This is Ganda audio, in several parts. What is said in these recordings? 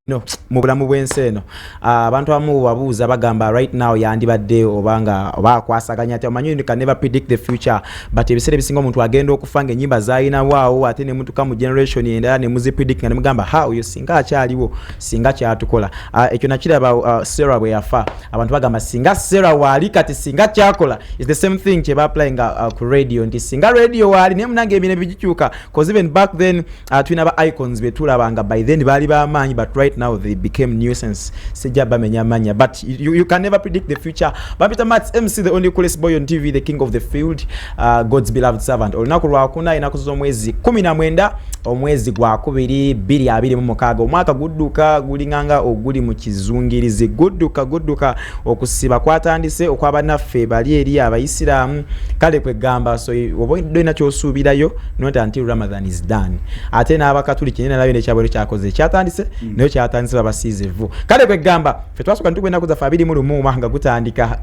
No mu bulamu bw'ensi eno abantu abamu babuuza bagamba right now yandibadde obanga oba kwasaganya ati omanyi you can never predict the future but ebiseera ebisinga omuntu agenda okufa ng'ennyimba zaalina waawo ate ne mutuka mu generation endala ne muzi predict nga ne mugamba ha oyo singa akyaliwo singa kyatukola ekyo nakiraba Sarah bwe yafa abantu bagamba singa Sarah waali kati singa kyakola is the same thing kye baapplyinga ku radio nti singa radio waali naye munange ebintu bigikyuka cause even back then tulina ba icons betulabanga by then baali b'amaanyi but right now they became nuisance sijaba menyamanya but you can never predict the future. Babita Mats MC, the only coolest boy on TV, the king of the field, God's beloved servant. Olunaku lwakuna enakuzo omwezi 19 omwezi gwa 2026 omwaka gudduka gulinganga oguli mu kizungirizi gudduka okusiba kwatandise okwabannaffe bali eri abayisiraamu kale kwegamba so obondo ina kyosuubirayo not until Ramadan is done ate n'abakatuliki nyina nayo nekyabwe kyakoze kyatandise nayo kyatandise babasiizevu kale kwegamba fe twasooka ntukwenda kuza 21 mwanga gutandika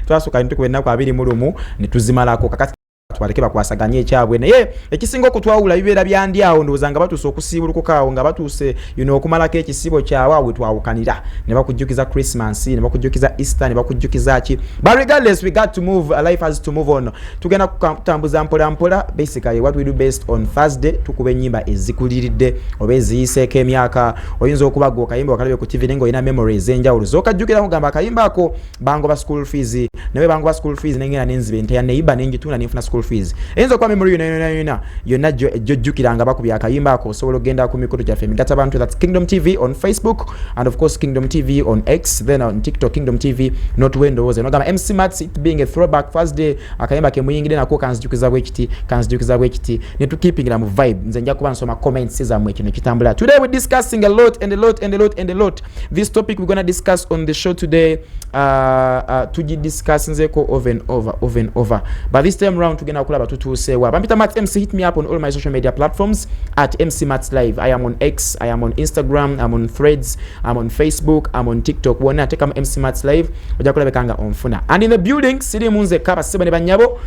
twasooka ntukwenda ku 21 ne tuzimalako kakati twaleke bakwasaganye ekyabwe naye ekisinga okutwawula bibeera byandi awo ndowooza nga batuuse okusiibulukuka awo nga batuuse okumalako ekisibo kyabwe awo twawukanira ne bakujjukiza Christmas ne bakujjukiza Easter ne bakujjukiza ki but regardless we got to move life has to move on tugenda kutambuza mpola basically what we do best on Thursday tukube ennyimba ezikuliridde oba eziyiseeko emyaka oyinza okuba gwe okayimba wakalabe ku TV nenga olina memories enjawulo zokajjukira kugamba akayimba ako bangoba school fees nawe bangoba school fees nengena nenzibe nteya neiba nenjituna nenfuna school fees enzo kwa memory yonna jojjukiranga bakubya akayimba ako osobola ogenda ku mikono gyaffe migata abantu that's Kingdom TV on Facebook and of course Kingdom TV on X then on TikTok Kingdom TV not windows nogamba MC Mats it being a throwback Thursday akayimba ke muyingire nako kanzijukiza bwekiti ne to keeping mu vibe nze njja kuba nsoma comments za mwe kino kitambula today we discussing a lot this topic we're going to discuss on the show today tuji discuss nzeko over but this time round tugenda kulaba tutuusewa Bampita Mats MC hit me up on all my social media platforms at MC Mats Live. I am on X, I am on Instagram, I'm on Threads, I'm on Facebook, I'm on TikTok. Wona take MC Mats Live oja kulabekanga onfuna and in the building siri munze kaba sibane banyabo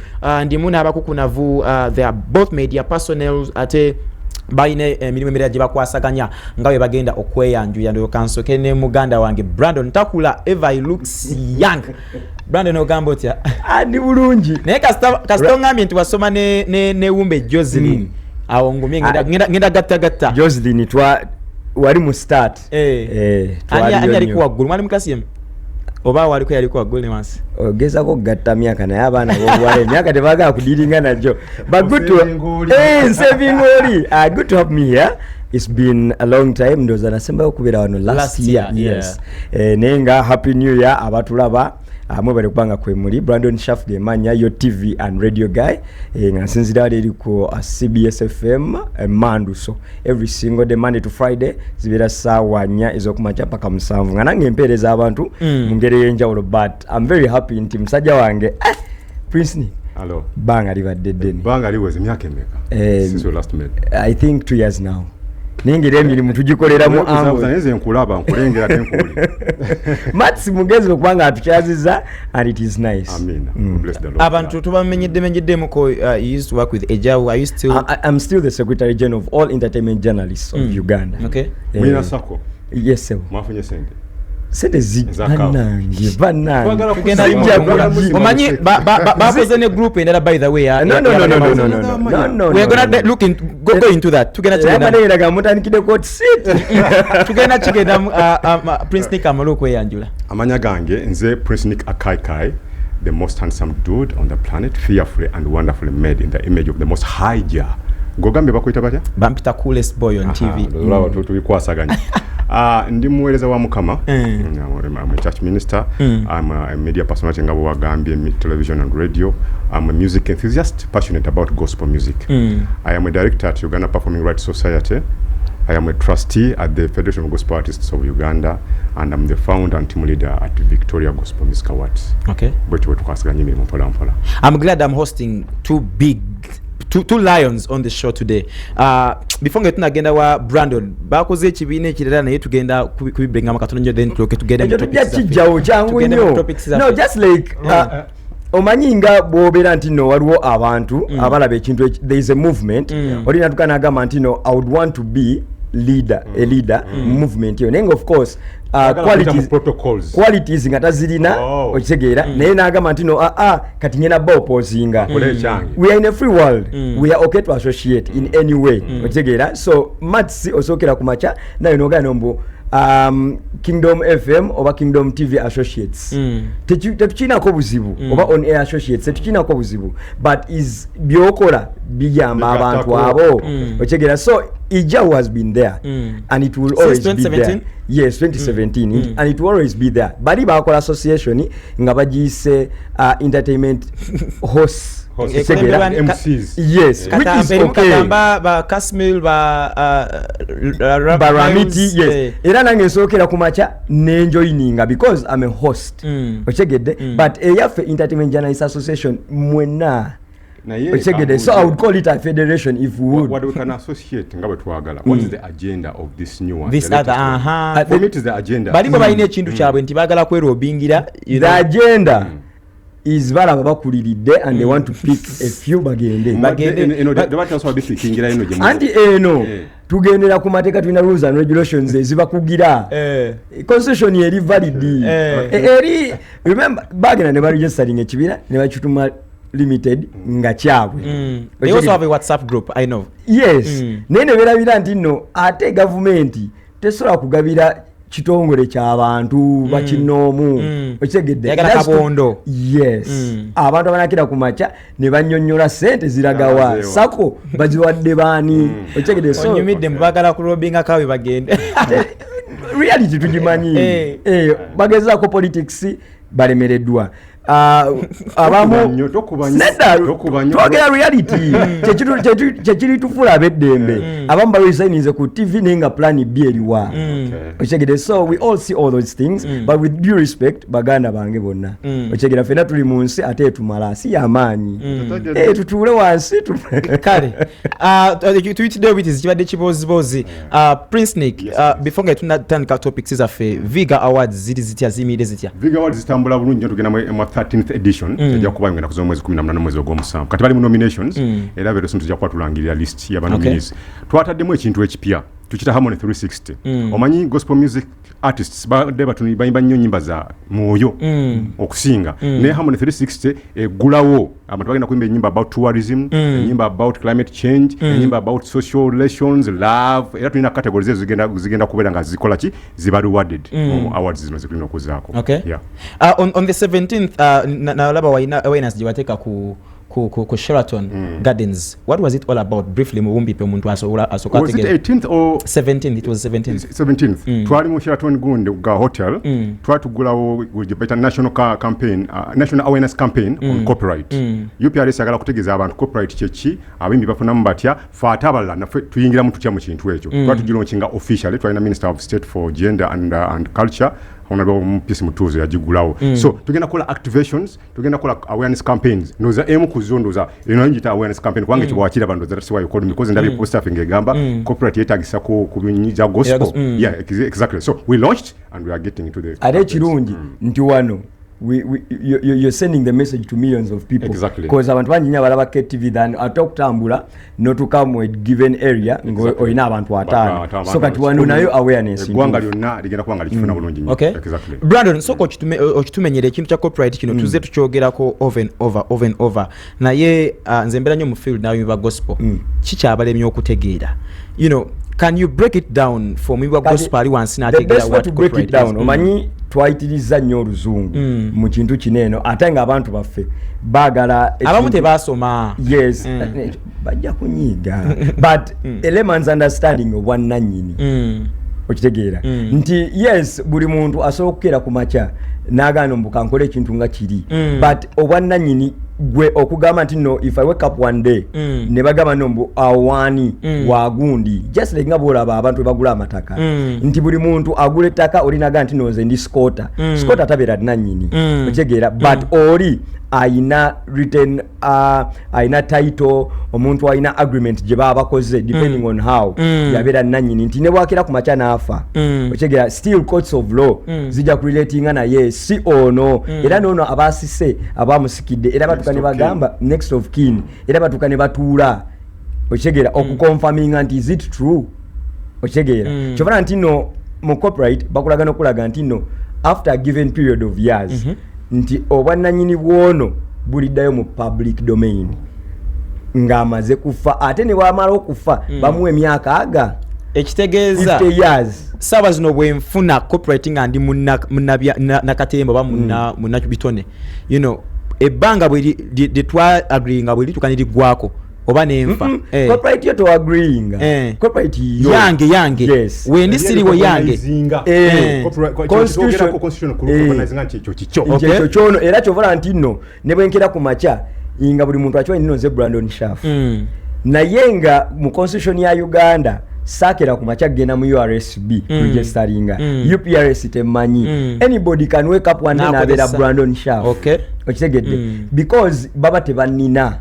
ndi muna abakukunavu they are both media personnel ate baine emirimu emirala gye bakwasaganya nga bwe bagenda okweyanjuya ndo kansoke ne muganda wange Brandon Takula Eva looks young Brandon ogamba otya ndi bulungi naye kasita ngambye nti wasoma ne wumbe Jocelyn awo ngumye ngenda gatta Jocelyn wali mu start ani alikuwa waggulu mwali mukasiyemu oba waliko yaliko waggulu ne wansi ogezako gatta myaka naye abaana b'obuwala emyaka tebaagala kudiringa najjo but good to saving oli good to have me here. It's been a long time ndoza nasembayo kubeera wano last year yes naye nga happy new year abatulaba amwe bali kubanga kwemuli Brandon Shaft emanya yo TV and radio guy nga nsinzira eri ku CBS FM Mandu so every single day Monday to Friday zibira sawa 4 ezokumacha paka 7 nga nange empereza abantu mungere yenjawulo but I'm very happy nti msajja wange Prince ni hello banga libadde deni banga liweze myaka emeka since you last met I think 2 years now ningire emirimu tugikoleramu nze nkulaba nkulengera tenkuli Mats mugezi okubanga atukyaziza and it is nice. Amen. Bless the Lord. Abantu tubamenyedde muko you used to work with Ejawu. Are you still I'm still the Secretary General of all entertainment journalists of Uganda. Okay. Mwina sako. Yes sir. Mwafunye sente. Sente banange omanyi bapoze ne group endala by the way no we're gonna look go into that tugenda mutandikide court seat tugenda kigenda Prince Nick Amalu kweyanjula amanya gange nze Prince Nick Akaikai the most handsome dude on the planet fearfully and wonderfully made in the image of the most high Jah gogambe bakwita batya Bampita coolest boy on TV lawa tubikwasaganya ndi muweereza wa Mukama I'm a church minister I'm a media personality ngabo wagambye television and radio I'm a music enthusiast passionate about gospel music I am a director at Uganda Performing Rights Society I am a trustee at the Federation of Gospel Artists of Uganda and I'm the founder and team leader at Victoria Gospel Music Awards. Okay. I'm glad I'm hosting two lions on the show today. Before getting agenda wa Brandon bakoze ekibine kirera naye tugenda kubibrenga makatono nyo then tugenda mu topics no just like omanyinga bwobera nti no waliwo abantu abalaba ekintu there is a movement olina tukana agamba nti no I would want to be leader a leader movement yo nenga of course qualities nga tazirina okitegeera naye n'agamba nti no kati nyina ba opposinga we are in a free world we are okay to associate in any way okitegeera so mats osookera ku macha nayo n'ogana mbu Kingdom FM oba Kingdom TV associates tetukinako buzibu oba on air associates tetukinako buzibu but is byokola bijamba abantu abo okitegeera so Ijau has been there and it will always be there. Yes, 2017 and it will always be there. Bali bakola association nga bagise entertainment hosts MCs. Yes, which is okay. Katamba ba Kasmil ba Baramiti, yes. Era nange nsokera kumacha nenjoyininga because I'm a host. Ochegede but eyafe entertainment journalists association mwena so I would call it a federation if we would. What we can associate ngabe twagala. What is the agenda of this new one? This other for me it is the agenda. Bali bo bayine ekintu kyabwe nti bagala kwerobingira. The agenda is bala bakuliride and they want to pick a few bagende. Debate also be thinkingira eno je. Anti eno tugendera ku mateeka tulina rules and regulations ezibakugira. Constitution eri valid. Eri remember bagenda ne ba registering ekibira ne bakituma limited nga kyabwe. They also have a WhatsApp group, I know. Yes. Nene berabira nti no ate government tesobola kugabira kitongole ky'abantu bakinomu okigedde yagala kabondo. Yes. Abantu abanakira ku macha ne banyonnyola sente ziragawa sako baziwadde baani okigedde so onyumidde mbagala ku lobbyinga kawe bagende. Reality tugimanyi. Bagezaako politics balemereddwa. Abamu twagera reality kyekiri tufula abeddembe abamu baresigninze ku TV nenga plan B eriwa okigede so we all see all those things but with due respect baganda bange bonna okigera fena tuli mu nsi ate tumala si yamaanyi tutuule wansi kale tuyitidde obitizi kibadde kibozibozi Prince Nick before nga tunatandika topics zaffe Viga Awards ziri zitya zimire zitya Viga Awards zitambula bulungi nnyo tugenda mu 13th edition tujja kuba ngenda kuzo mwezi 18 mwezi ogw'omusanvu kati bali mu nominations era bero tujja kuba tulangirira list ya nominees twataddemu ekintu ekipya tukita Harmony 360 omanyi gospel music artists bade batuni bayimba nnyo nyimba za mwoyo okusinga ne Harmony 360 egulawo abantu bagenda kuimba nyimba about tourism nyimba about climate change nyimba about social relations love era tulina categories zigenda kubeera nga zikola ki ziba rewarded awards zino zikulina okuzaako yeah on the 17th na laba waina awareness jibateka ku Sheraton Gardens. What was it all about? Briefly, mubumbipe omuntu asobola asoka tegera. Was it 18th or 17th? It was 17th. Twali mu Sheraton ga hotel. Try to gulawo with the national campaign, national awareness campaign on copyright. UPRS yagala kutegeza abantu copyright chechi abimbi bafuna mbatya fata abalala nafe tuyingira mu tutya mu kintu ekyo. Twali tugilonkinga officially twalina Minister of State for Gender and Culture. Honorable Mpisi Mutuzo yajigulawo so tugenda kola activations tugenda kola awareness campaigns noza emu kuzondoza eno njita awareness campaign kwange kibwakira bantu that's why you call me because ndabi poster ngegamba corporate yetagisa ku binyiza gospel yeah exactly so we launched and we are getting into the ade kirungi nti wano you're sending the message to millions of people because abantu banyinya balaba KTV than atokutambula not to come with given area ngo oyina abantu atano so kati wano nayo awareness gwanga lyonna ligenda kwanga likifuna bulungi exactly Brandon so okitumenyere ekintu kya copyright kino tuze tukyogerako over naye nze mbera nnyo mu field nayo ba gospel kikyabalemye okutegeera you know can you break it down for me gospel ali wansi na tegera what to break it down omanyi twayitiriza nnyo oluzungu mu kintu kineno ate nga abantu baffe bagala abamu tebasoma yes bajja kunyiga but a layman's understanding of wananyini okitegeera nti yes buli muntu asobola okukera ku macha n'agaana mbuka nkole ekintu nga kiri but obwannanyini gwe okugamba nti no if I wake up one day ne bagamba nombu awani wagundi just like nga bolaba abantu bagula amataka nti buli muntu agula ettaka olinaga nti noze ndi skota tabera nanyini okitegeera but oli aina written aina title omuntu aina agreement je baba bakoze depending on how yabera nanyini nti ne bwakira ku macha nafa okitegeera still courts of law zija kurelatinga na yes si ono era nono abasise abamusikidde era batukane bagamba next of kin era batukane batuula okitegeera okuconfirminga nti is it true okitegera kyobala nti no mu copyright bakulaga n'okulaga nti no after a given period of years nti obwannannyini bwono buliddayo mu public domain ng'amaze kufa ate ne bwamala okufa bamuwa emyaka aga ekitegeeza 50 years saawa zino bwenfuna copyright nga ndi nakatemba oba munnabitone you know ebbanga bwe twa agree nga bwe lituka niriggwako oba nenfa copyright yo to agreeing copyright yo yange yes. wendi siriwo yange ekyo kyono era kyovola nti nno ne bwenkera ku makya nga buli muntu akimanyi nno nze Brandon Shaff naye nga mu constitution ya Uganda sakera ku makya genda mu URSB registeringa UPRS temanyi anybody can wake up one day n'abeera Brandon Shaff okitegedde because baba tebanina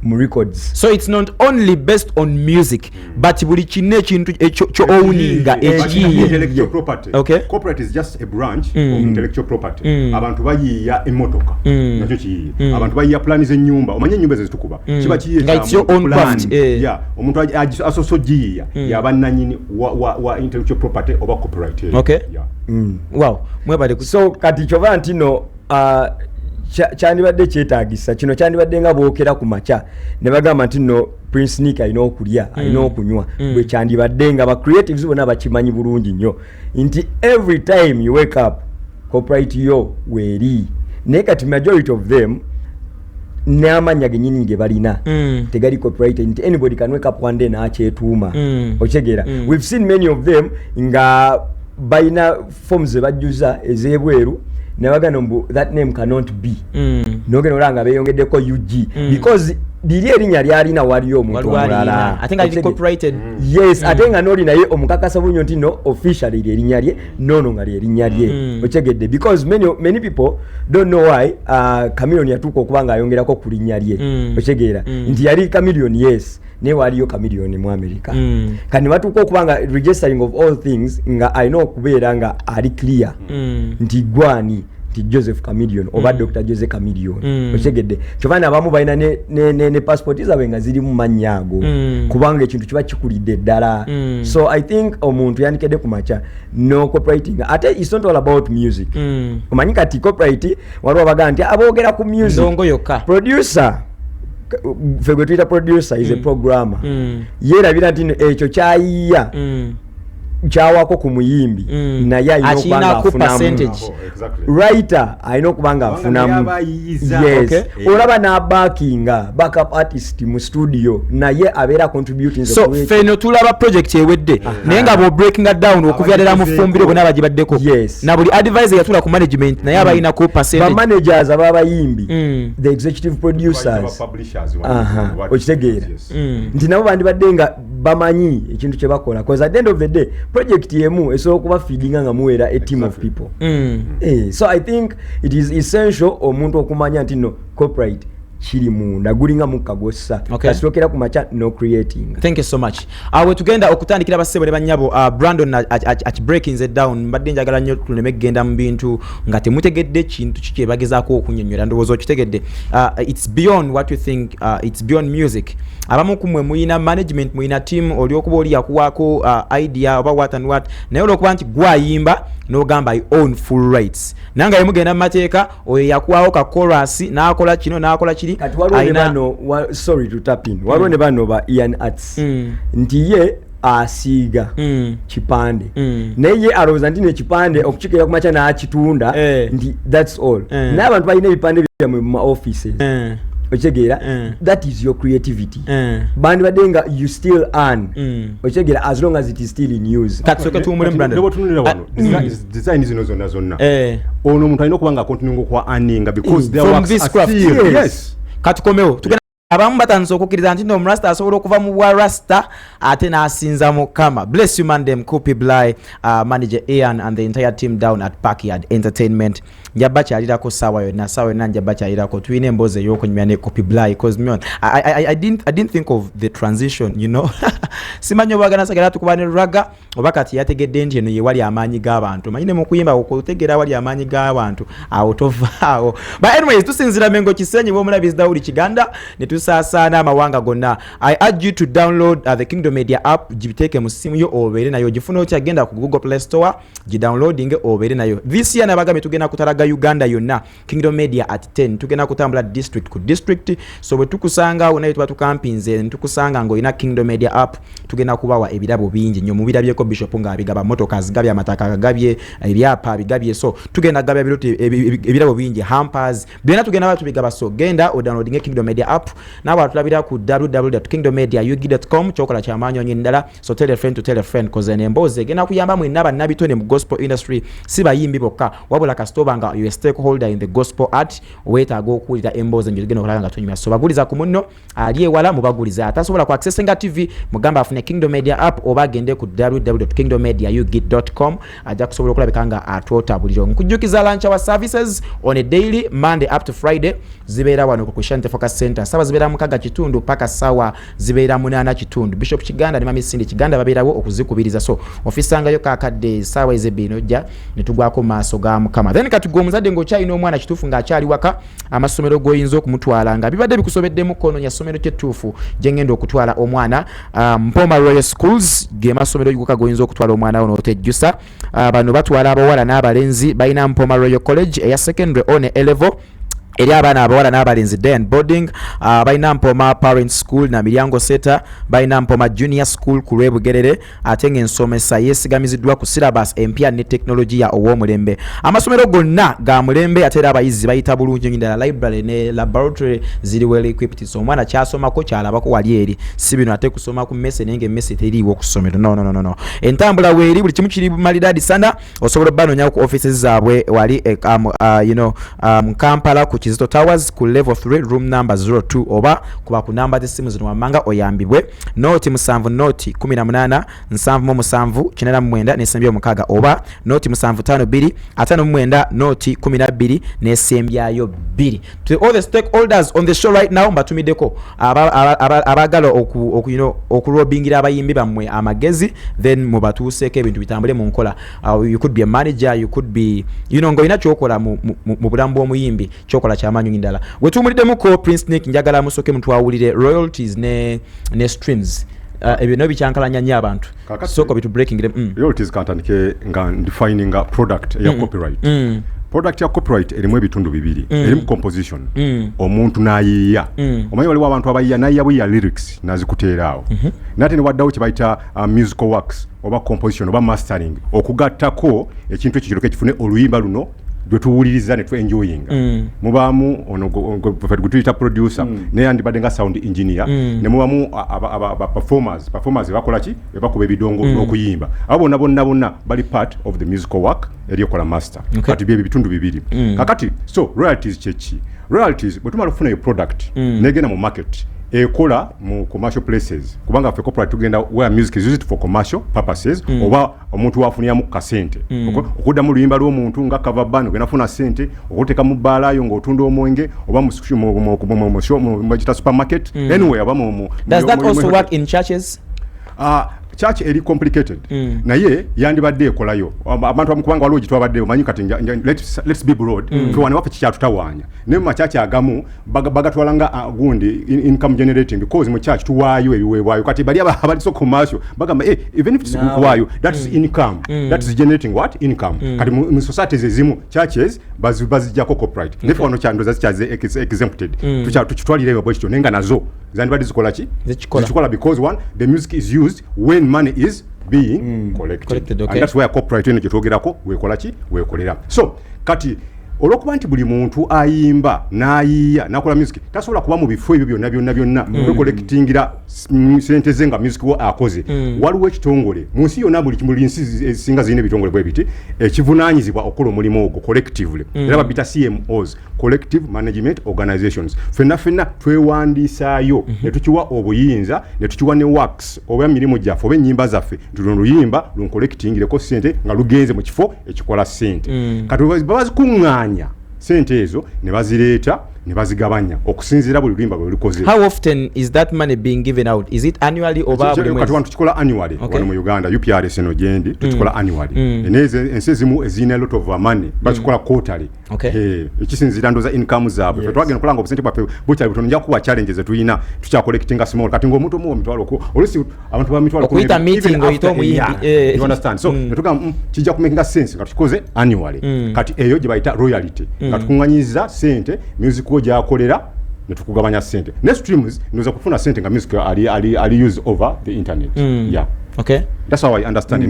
mu records. So it's not only based on music but buli kinne kintu ekyo owninga intellectual property. Okay. Copyright is just a branch of intellectual property. Abantu bayiya emotoka nakyo kiyiye abantu bayiya plan z'ennyumba omanye ennyumba zitukuba kiba kiyiye it's your own craft yeah omuntu asoso giyiya yabannanyini wa intellectual property oba copyright okay yeah wow mwebale so kati kyova nti no kyandibadde kyetaagisa kino kyandibadde nga bookera ku makya ne bagamba nti no Prince Nick alina okulya alina okunywa bwe kyandibadde nga ba creatives bonna bakimanyi bulungi nnyo nti every time you wake up copyright yo weeri naye kati majority of them n'amanya genyini ge balina tegali copyright nti anybody can wake up one day n'akyetuuma okitegeera we've seen many of them nga balina forms ze bajjuza ez'ebweru nebagano mbu that name cannot be nogeno olanga beyongeddeko UG because liri erinnya lyalina waliyo omuntu omulala I think I copyrighted yes ate nga noli naye omukakasa bunyo nti no officially erinnya lye nono nga lyerinnya lye okyegedde because many people don't know why Chameleone yatuuka okuba nga ayongerako ku linnya lye okyegeera nti yali Chameleone yes ne waliyo Chameleone mu America kandi batuuka okuba nga registering of all things nga alina okubeera nga ali clear nti gwani Joseph Chameleone oba Dr. Jose Chameleone okigedde kyovana abamu balina ne passport zaabwe nga ziri mu mannyago kubanga ekintu kiba kikulidde ddala so I think omuntu yandikedde ku makya no copyrighting ate it's not all about music omanyi kati copyright waliwo abagamba nti aboogera ku music ndongo yokka producer fegwe tuyita producer is a programmer yeerabira nti ekyo kyayiya kyawako ku muyimbi naye alina okubanga afunamu writer alina okubanga afunamu yes olaba n'abackinga backup artist mu studio naye abeera contributing so feno tulaba project ewedde naye nga bo breaking down okuvyalira mu fumbiro bonna bagibaddeko na buli advisor yatula ku management naye abalina ku percentage ba managers ababayimbi the executive producers okitegeera nti nabo bandibadde nga bamanyi ekintu kye bakola because at the end of the day project yemu esobola okuba feedinga nga muwera a team of people so I think it is essential omuntu okumanya nti no copyright kiri munda gulinga mukagossa kasokera ku macha no creating. Thank you so much. We tugenda okutandikira basebo ne banyabo Brandon at breaking it down mbadde njagala nnyo tuleme genda mu bintu nga temutegedde kintu kiki bagezaako okunyonyola ndowooza kitegedde it's beyond what you think it's beyond music. Abamu kumwe muyina management muyina team oli okuba oli yakuwaako idea oba what and what naye olwokuba nti gwayimba n'ogamba I own full rights nanga yemugenda mu mateeka oyo yakuwaako ka chorus n'akola kino n'akola kiri sorry to tap in waliwo ne bano ba Ian Arts nti ye asiiga kipande naye ye alowooza nti nekipande okukikera ku makya n'akitunda nti that's all naye abantu balina ebipande byamwe mu ma offices okitegeera that is your creativity bandi badenga you still earn okitegeera as long as it is still in use katsoke tuumule Brandon lebo tunulira wano design zino zonna ono omuntu alina okuba nga continuing okwa earning because their works are still yes katukomeo tugenda abamu batandise okukkiriza nti no Rasta asobola okuva mu bwa Rasta ate n'asinza Mukama. Bless you man them Kopi Bly manager Ian and the entire team down at Parkyard Entertainment. Njaba kyalirako sawa yonna njaba kyalirako tuyine emboze y'okunyumya ne Kopi Bly because I didn't think of the transition, you know. Simanyi obagana sagala tukuba ne raga obakati yategedde nti eno ye wali amaanyi g'abantu manyine mu kuyimba okutegera wali amaanyi g'abantu awo tovaawo. But anyways tusinzira Mengo Kisenyi w'omulabizi Daudi Kiganda ne tusaasana amawanga gonna. I urge you to download the Kingdom Media app, gibiteeke mu simu yo obeere nayo. Gifuna otya genda ku Google Play Store, gidownloading obeere nayo. This year nabagambe tugenda kutalaga Uganda yonna. Kingdom Media at 10 tugenda kutambula district ku district, so bwe tukusanga unayo tuba tukampinze ntukusanga ng'olina Kingdom Media app tugenda kubawa ebirabo bingi nnyo. Mu birabyeko Bishop nga abigaba, motoka zigabye, amataka agabye, ebyapa abigabye, so tugenda gabya ebirabo bingi, hampers byonna tugenda batubigaba. So genda o downloading Kingdom Media app nawe atulabira ku www.kingdommediaug.com chokola kyamaanyi onyo ndala. So tell a friend to tell a friend, koze n'emboozi egenda kuyamba mwena bannabitone mu gospel industry, si bayimbi bokka wabula kasitoba nga you a stakeholder in the gospel art, weetaaga okuwulira emboozi njo genda okulaba nga tonyumya. So baguliza ku munno ali ewala mubaguliza, atasobola ku accessinga TV mugamba afune Kingdom Media app oba agende ku www.kingdommediaug.com ajja kusobola okulabika nga atwotabuliro. Nkujjukiza lunch hour services on a daily Monday up to Friday zibeera wano ku Shante Focus Center. Sawa zibeera mukaga kitundu paka sawa zibeera munana kitundu. Bishop Kiganda ne Mami Cindy Kiganda babeerawo okuzikubiriza. So ofisangayo kakadde sawa ezebino jja netugwako maaso ga Mukama. Then katugo omuzadde ng'okyalina omwana kituufu ng'akyali waka, amasomero g'oyinza okumutwala nga bibadde bikusobeddemu kononya ssomero kyetuufu gye ngenda okutwala omwana. Mpoma Royal Schools ge masomero goka g'oyinza okutwala omwana wo n'otejjusa. Bano batwala abawala n'abalenzi, balina Mpoma Royal College eya secondary on A level eri abaana abawala n'abalenzi day and boarding. Balina Mpoma Parent School na Miryango Seta, balina Mpoma Junior School ku Lwebugerere, ate ng'ensomesa yeesigamiziddwa ku syllabus empya ne teknologiya ow'omulembe. Amasomero gonna ga mulembe ate era abayizi bayita bulungi nnyo ddala, library ne laboratory ziri well equipped. So omwana kyasomako kyalabako wali eri, si bino ate kusoma ku mmese naye ng'emmese teriiwo ku ssomero. No. Entambula weeri buli kimu kiri malidaadi sana. Osobola obbanoonyawo ku offices zaabwe wali Kampala ku Kizito Towers ku level 3 room number 02 oba kuba ku namba z'essimu zino wammanga oyambibwe. Noti 7 noti 18 7 7 n'esembya omukaaga oba noti 752 59 noti 12 n'esembyayo 2. To all the stakeholders on the show right now mbatumiddeko abagala okulobingira abayimbi bammwe amagezi, then mubatuuseeko ebintu bitambule mu nkola. You could be a manager, you could be ng'olina kyokola mu bulamu bw'omuyimbi kyokola kyamaanyi ndala. Wetumulidemu ko Prince Nick njagala musoke mutwawulire royalties ne streams. Ebyo no bicyankalanya nnyo abantu. Soko bitu breaking them. Royalties kantandike nga defining a product ya copyright. Product ya copyright erimu ebitundu bibiri. Erimu composition. Omuntu n'ayiiya. Omanyi waliwo abantu abayiiya n'ayiiya bwe lyrics nazikuteeraawo. Nate ne waddawo kye bayita musical works oba composition oba mastering, okugattako ekintu ekyo kiroke kifune oluyimba luno dwe tuwuliriza ne enjoyinga. Mubaamu ono gutuyita producer naye andibadde nga sound engineer, ne mubaamu performers bakola ki bakuba ebidongo n'okuyimba. Abo bonna bali part of the musical work eryokola master. Kati bye bitundu bibiri. Kakati so royalties chechi. Royalties bwe tumala okufuna product negenda mu market ekola mu commercial places, kubanga fe corporate tugenda where music is used for commercial purposes oba omuntu wafunia mu kasente okudda mu luyimba lw'omuntu nga cover band gena funa sente okuteka mu balayo ng'otunda omwenge oba mu supermarket anyway aba mu. Does that also work in churches? Church eri complicated. Naye yandibadde ekolayo abantu bamukubanga waliwo gitwabadde omanyi kati let's be broad. Tuwane wafe kikyatutawaanya naye mu church agamu bagatwalanga gundi income generating, because mu church tuwaayo ebiweebwayo kati bali abali so commercial bagamba even if it's kuwaayo that is income, that is generating what income. Kati mu societies ezimu churches bazijjako copyright nefe wano kyandoza zikyaze exempted tukitwalireyo bwekityo nenga nazo zandibadde zikola ki zikikola because one the music is used when money is being collected. Okay. And that's where copyright ene kyetogerako wekola ki wekolera. So kati olwokuba nti buli muntu ayimba n'ayiiya nakola music tasobola kuba mu bifo ebyo byonna wekolektingira sente ze nga music wo akoze. Waliwo ekitongole mu nsi yonna buli nsi ezisinga zirina ebitongole bwe biti ekivunaanyizibwa okola omulimu ogwo collectively. Era babita CMOs, collective management organizations. Fenna twewandiisaayo ne tukiwa obuyinza ne tukiwa ne works oba emirimu gyaffe oba ennyimba zaffe tuno luyimba lunkolektingireko sente nga lugenze mu kifo ekikola sente. Kati babazikuŋŋaanya sente ezo ne bazireeta ne bazigabanya okusinziira buli luyimba bwe lukoze. How often is that money being given out? Is it annually or buli mwezi? Kati tukikola annually wano mu Uganda UPRS eno gyendi tukikola annually. Ensi ezimu ezina a lot of money bakikola quarterly. Ekisinziira ndoza income zaabwe. Fe twagenda kulanga obusente bwaffe bukyali butono nja kuwa challenges tuyina tukya collecting small kati ng'omuntu mu mitwalo ko olusi abantu ba mitwalo ko okuyita meeting oyita omuyimbi. You understand? So netuga kijja kumeka sense kati tukoze annually. Kati eyo gye bayita royalty. Kati kunganyiza sente music ko gyakolera netukugabanya sente. Next streams ndoza kufuna sente nga music ali use over the internet. Yeah. Okay. That's how I understand it.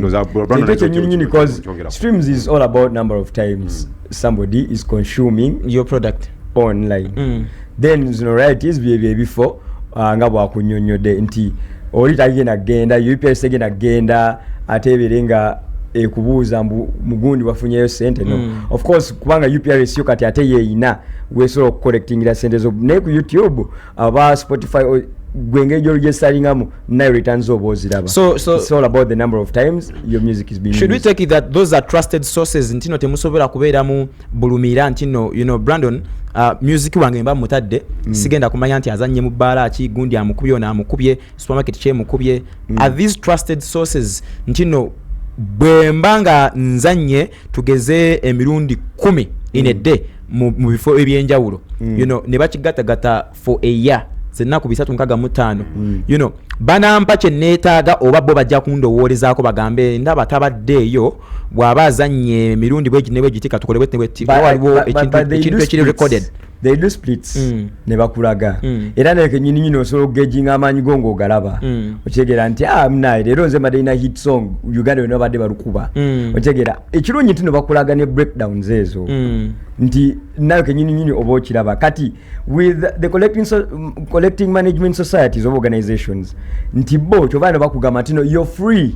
Because streams is all about number of times somebody is consuming your product online. Then royalties before nga bwakunyonyode nti oli tagenda genda UPS egenda genda ateberenga ekubuuza mugundi wafunyeyo sente no. Of course kubanga UPRS yo kati ate yeina wesobola collecting sente zo ne ku YouTube aba Spotify gwengejo lyesalingamu nayo returns oboziraba. So it's all about the number of times your music is being should used. We take it that those are trusted sources ntino temusobera kubeera mu bulumira ntino Brandon music wange mba mutadde sigenda kumanya nti azanye mu bala ki gundi amukubye na amukubye supermarket che mukubye. Are these trusted sources ntino bwembanga nzanye tugeze emirundi 10 in a day mu bifo ebyenjawulo ne bakigatagata for a year zenaku 365 banampa kye neetaaga oba bo bajja kundowolezaako bagambe ndaba tabaddeeyo bw'aba azanye emirundi bwe ginebwe gitika tukole waliwo ekintu ekiri recorded. They do splits ne bakulaga era neke nyini osobola okugejinga amaanyi go ng'ogalaba okyegera nti mnaye leero nze mbadde ina hit song Uganda yonna badde balukuba okyegera ekirungi nti no bakulaga ne breakdowns ezo nti nayo kenyini oba okiraba kati with the collecting management societies of organizations nti bo kyova no bakugamba nti no you're free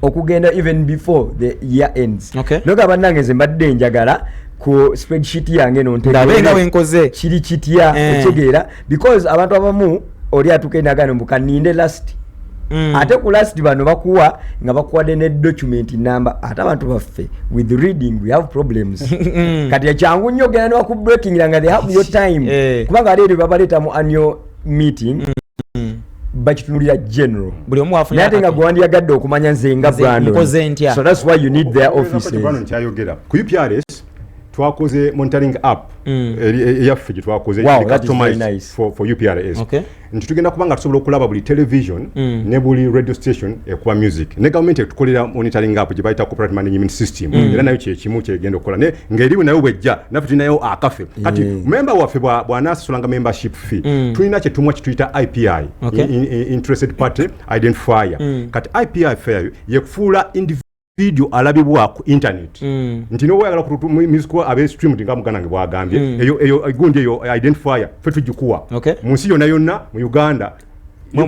okugenda even before the year ends. Noga bannange nze mbadde njagala ku spreadsheet yange nontebenga wenkoze kiri kitya otegeera because abantu abamu oli atukendagano mukaninde last ate ku last bano bakuwa nga bakuwadde ne document number ate abantu baffe with reading we have problems kati ekyangu nnyo genda ne baku breaking nga they have your time kubanga leero babaleta mu annual meeting bakitunulira general buli omu afuna nate nga gwandiyagadde okumanya nze nga Brandon, so that's why you need their offices. Ku UPRS twakoze monitoring app eyaffe gye twakoze customized for UPRS nti tugenda kubanga tusobola okulaba buli television ne buli radio station ekuba music ne government etukolera monitoring app gye bayita corporate management system era nayo kyekimu kyegenda okukola ng'eriwe nayo bwejja naffe tulinayo akafe kati member waffe bw'anaasasulanga membership fee tulina kye tumwa kituyita IPI interested party identifier kati IPI fee yekufuula video alabibwa ku internet nti no wayagala ku music abe streamed nga muganange bwagambye eyo gundi eyo identifier fe tujikuwa munsi yonna mu Uganda no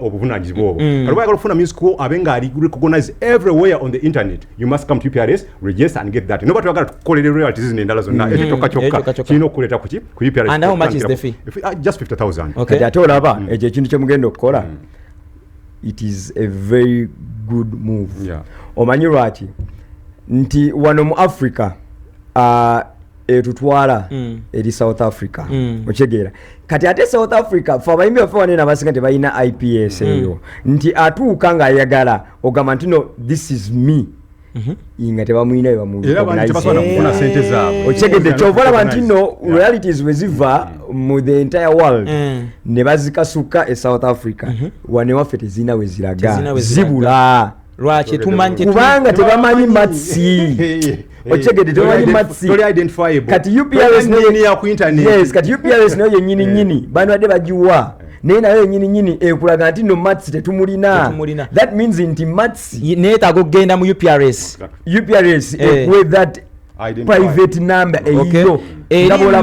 obuvunanyizibwa obwo kali wayagala kufuna music abenga ali recognized everywhere on the internet you must come to UPRS register and get that nobody wagala tukolere royalties n'endala zonna ekitoka kyokka kino okuleta ku UPRS. And how much is the fee? Just 50,000. Kati ate olaba ekyo ekintu kyemugenda okukola it is a very good move. Omanyi lwaki nti wano mu Africa etutwala eri South Africa okyegeera kati ate South Africa fa bayimbi bafa wanena basinga tebalina IPS eyo nti atuuka nga ayagala ogamba nti no this is me inga tebamwina okyegedde kyovala banti no realities weziva mu the entire world ne bazikasuka e South Africa wane waffe tezina weziraga zibula lwaki tumanyi kubanga tebamanyi matsi okyegedde tebamanyi matsi kati UPRS nayo yennyini bano badde bagiwa naye nayo nyini ekulaga nti no matsi tetumulina. That means nti matsi neetaaga okugenda mu UPRS with that private number eyo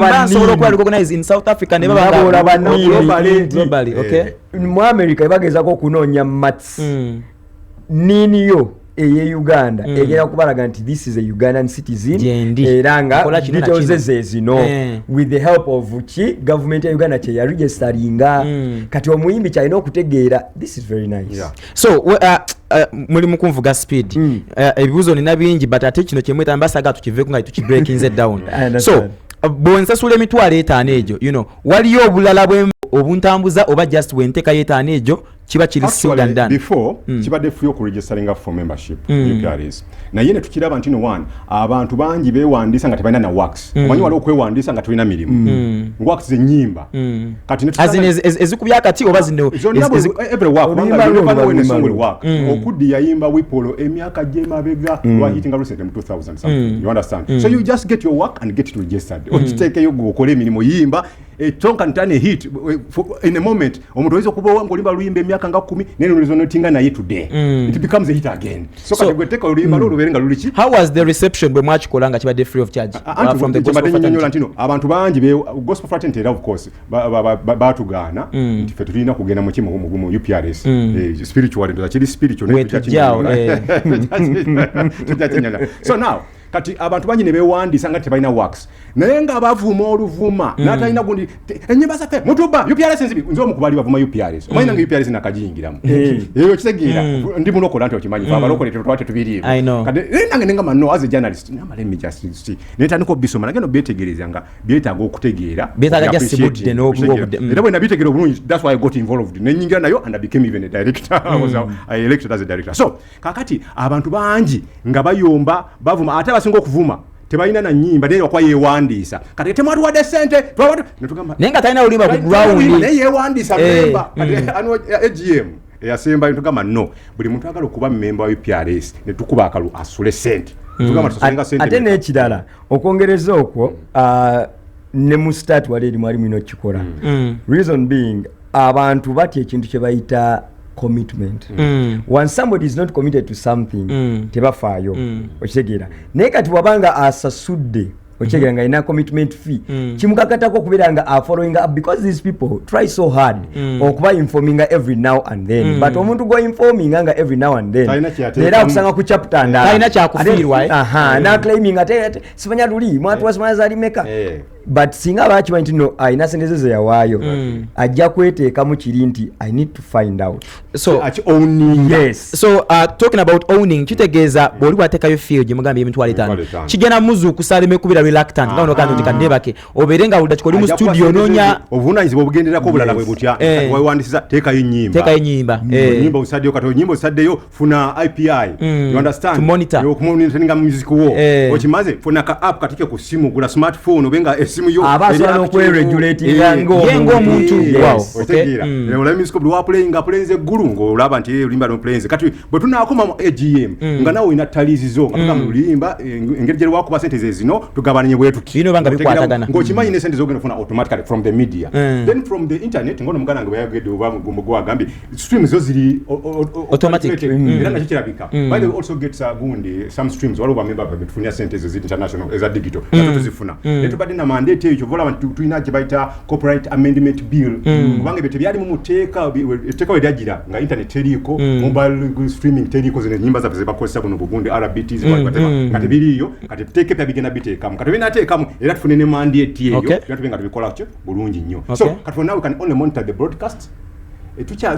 basobola okuba recognized in South Africa ne baba globally. Mu America ebagezaako okunoonya matsi niniyo eye Uganda egera kubalaga nti this is a Ugandan citizen era nga details zino with the help of government ya Uganda kye ya registeringa kati omuyimbi kyalina okutegeera. This is very nice. So muli mukunvuga speed ebibuzo nina bingi but ate kino kyemweta mbasaga tukiveeko nga tukibreakinze down. So bwensasula emitwalo 5 egyo waliyo obulala obuntambuza oba just wenteka yetaano egyo kiba kiri sealed done before kibadde free okuregisteringa for membership UPRS naye ne tukiraba nti one abantu bangi beewandiisa nga tebalina na wax omanyi waliwo okwewandiisa nga tulina mirimu wax ennyimba kati ezikubya akati oba zino every work okuddi yayimba wipolo emyaka gyemabega lwahitinga recent mu 2000 something you understand so you just get your work and get it registered okiteekeyo okole emirimu yimba tonka ntane hit in a moment omuntu oyinza okuba ngolimba luyimba emyaka nga 10 nene olizonotinga naye today it becomes a hit again so kati gweteka oluyimba luluberenga lulichi. How was the reception bwe mwakikola nga kibadde free of charge from the gospel fraternity? Abantu bangi gospel fraternity of course batugana nti fe tulina kugenda mu kimu mu UPRS spiritual ndo kiri spiritual ne tukyakyinyana so now kati abantu bangi ne bewandiisa nga tebalina wax naye nga bavuma oluvuma n'atalina gundi ennyimba zaffe mutuba UPRS nze omukubali bavuma UPRS omanyi nange UPRS nakagiyingiramu eyo kitegeera ndi mulokola nti okimanyi abalokole tetwate tubiriimu kati nange nenga mano as a journalist namale just netandika obisoma nange no betegerezanga byetaaga okutegeera byetaaga just sibudde n'obudde era bwe nabitegeera obulungi that's why I got involved nenyingira nayo and I became even a director I elected as a director so kakati abantu bangi nga bayomba bavuma ate abasinga okuvuma tebalina na nyimba naye okwa yewandiisa kati temwatuwadde ssente netugamba naye nga talina olimba ku ground naye yewandiisa memba kati AGM eyasemba ntugamba no buli muntu agala okuba memba wa UPRS ne tukuba akalu asule ssente tugamba tusosenga ssente ate n'ekirala okwongereza okwo ne mu start wali eri mwali mwino kikola reason being abantu batya ekintu kye bayita commitment when somebody is not committed to something tebafaayo okitegeera naye kati wabanga asasudde okitegeera nga ina commitment fee kimukakatako okubeera nga afollowing up because these people try so hard okuba informing every now and then but omuntu go informing nga every now and then era akusanga ku chapter ndala alina kyakufiirwa na claiming ate sibanya luli mwatu wasimanya zali meka but singa bakimanyi nti no ayina sente ze yawaayo ajja kweteeka mu kiri nti I need to find out so owning yes so talking about owning kitegeeza bwoli bwateekayo feel gye mugambye emitwalo 5 kigenda muzuukusa alemekubira reluctant nga ono kandi nti kandebake obeerenga wulira kikoli mu studio noonya obuvunaanyizibwa obugenderako obulala bwe butya wewandisiza teekayo ennyimba ennyimba osaddeyo kati ennyimba osaddeyo funa IPI you understand okumonitoringa music wo okimaze funa ka app katike ku simu gula smartphone obenga abasobola okweregulating ng'omuntu olaba music buli waplayinga pulenze eggulu ng'olaba nti olimba nopulenze kati bwe tunaakoma mu AGM nga nawe olina taliizizo nga tugamba lulimba engeri gye lwakuba sente ze zino tugabanye bwe tuti ng'okimanyi ne sente zogenda funa automatically from the media then from the internet ngono muganda nga bayagedde oba gwagambye streams zo ziri automatic era nakyo kirabika by the way also gets gundi some streams waliwo bamemba betufunia sente ze international eza digital nazo tuzifuna netubadde na mandate ekyo volaba tulina kye bayita copyright amendment bill kubanga ebyo tebyali mu muteeka etteeka we lyagira nga internet teriiko mobile streaming teriiko zino ennyimba zaffe ze bakozesa buno bugundi RBTs nga tebiriiyo kati tuteeke pya bigenda biteekamu kati binateekamu era tufune ne mandate eyo era tube nga tubikola kyo bulungi nnyo so kati now we can only monitor the broadcast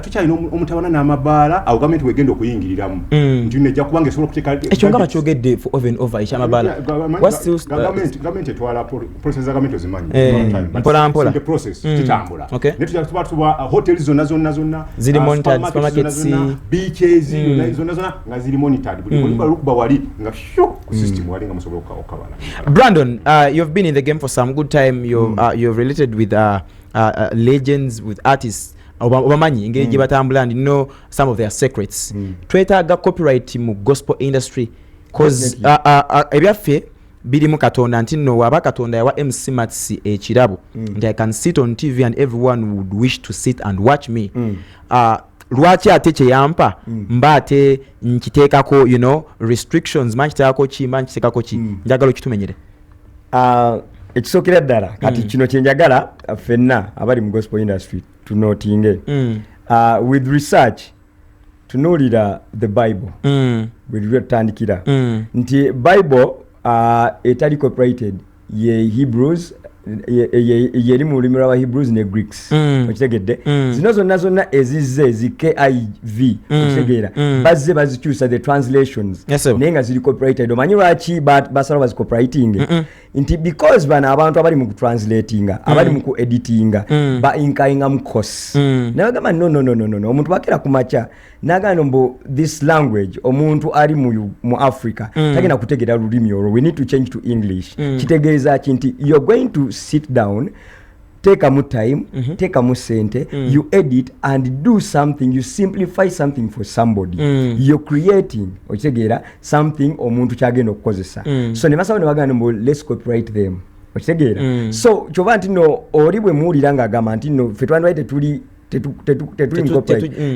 tukyalina omutawana n'amabaala awo gavumenti wegenda okuyingiriramu nti nejja kubanga esobola okuteeka ekyo nga bakyogedde for over and over ekyamabaala gavumenti etwala process za gavumenti ozimanyi mpolampola process kitambula naye tuba tuba hotels zonna ziri monitored supermarkets beaches zonna nga ziri monitored buli mulimba lukuba wali nga ku system wali nga musobola okabala. Brandon, you've been in the game for some good time. You've related with legends, with artists. Obamanyi engeri gye batambula and you know some of their secrets. Twetaaga copyright mu gospel industry cause ebyaffe biri mu Katonda nti no waba Katonda yawa MC Matsi ekirabo nti I can sit on TV and everyone would wish to sit and watch me. Lwaki ate kyeyampa mba ate nkiteekako restrictions manchiteekako ki manchiteekako ki njagala okitumenyere. Ekisookera ddala kati kino kyenjagala ffenna abali mu gospel industry tunotinge with research tunuulira the Bible bwe tutandikira nti Bible etali copyrighted ye Hebrews yeri mu lulimi lwa Hebrews ne Greeks okitegedde zino zonna ezizze zi KIV okitegeera bazze bazikyusa the translations naye nga ziri copyrighted omanyi lwaki basala bazi copywriting nti because bano abantu abali mu kutranslatinga abali mu kueditinga ba inkayinga mu course naye gamba no omuntu bakera ku macha nagano mbo this language omuntu ali mu Africa tagenda kutegeera lulimi olwo we need to change to English kitegeeza kinti you're going to sit down take a time take a sente you edit and do something you simplify something for somebody you're creating okitegeera something omuntu kyagenda okukozesa so ne basawo ne bagamba mbo let's copyright them okitegeera so kyova nti no oli bwe muwulira ng'agamba nti no fe twandwaite tuli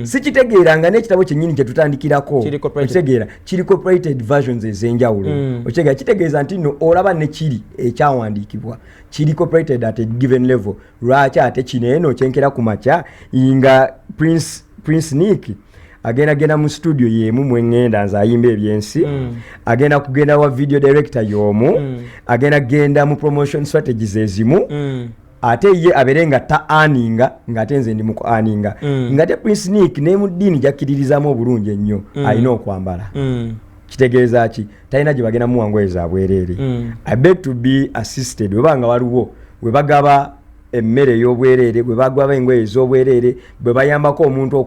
sikitegeeranga n'ekitabo kyennyini kye tutandikirako okitegeera kiri copyrighted versions ez'enjawulo okitegeera kitegeeza nti no olaba ne kiri ekyawandiikibwa kiri copyrighted at a given level lwaki ate kino eno kyenkera ku makya nga Prince Nick agenda mu studio yemu mwengenda nza ayimba ebyensi agenda kugenda wa video director yomu agenda mu promotion strategies ezimu ate ye aberenga ta aninga ngate nze ndi mu aninga ngate Prince Nick ne mu dini jakiririzamu obulungi ennyo alina okwambala kitegeeza ki talina gye bagenda muwangoye za bwerere I beg to be assisted webanga waliwo webagaba emmere y'obwerere bwe bagaba engoye ez'obwerere bwe bayambako omuntu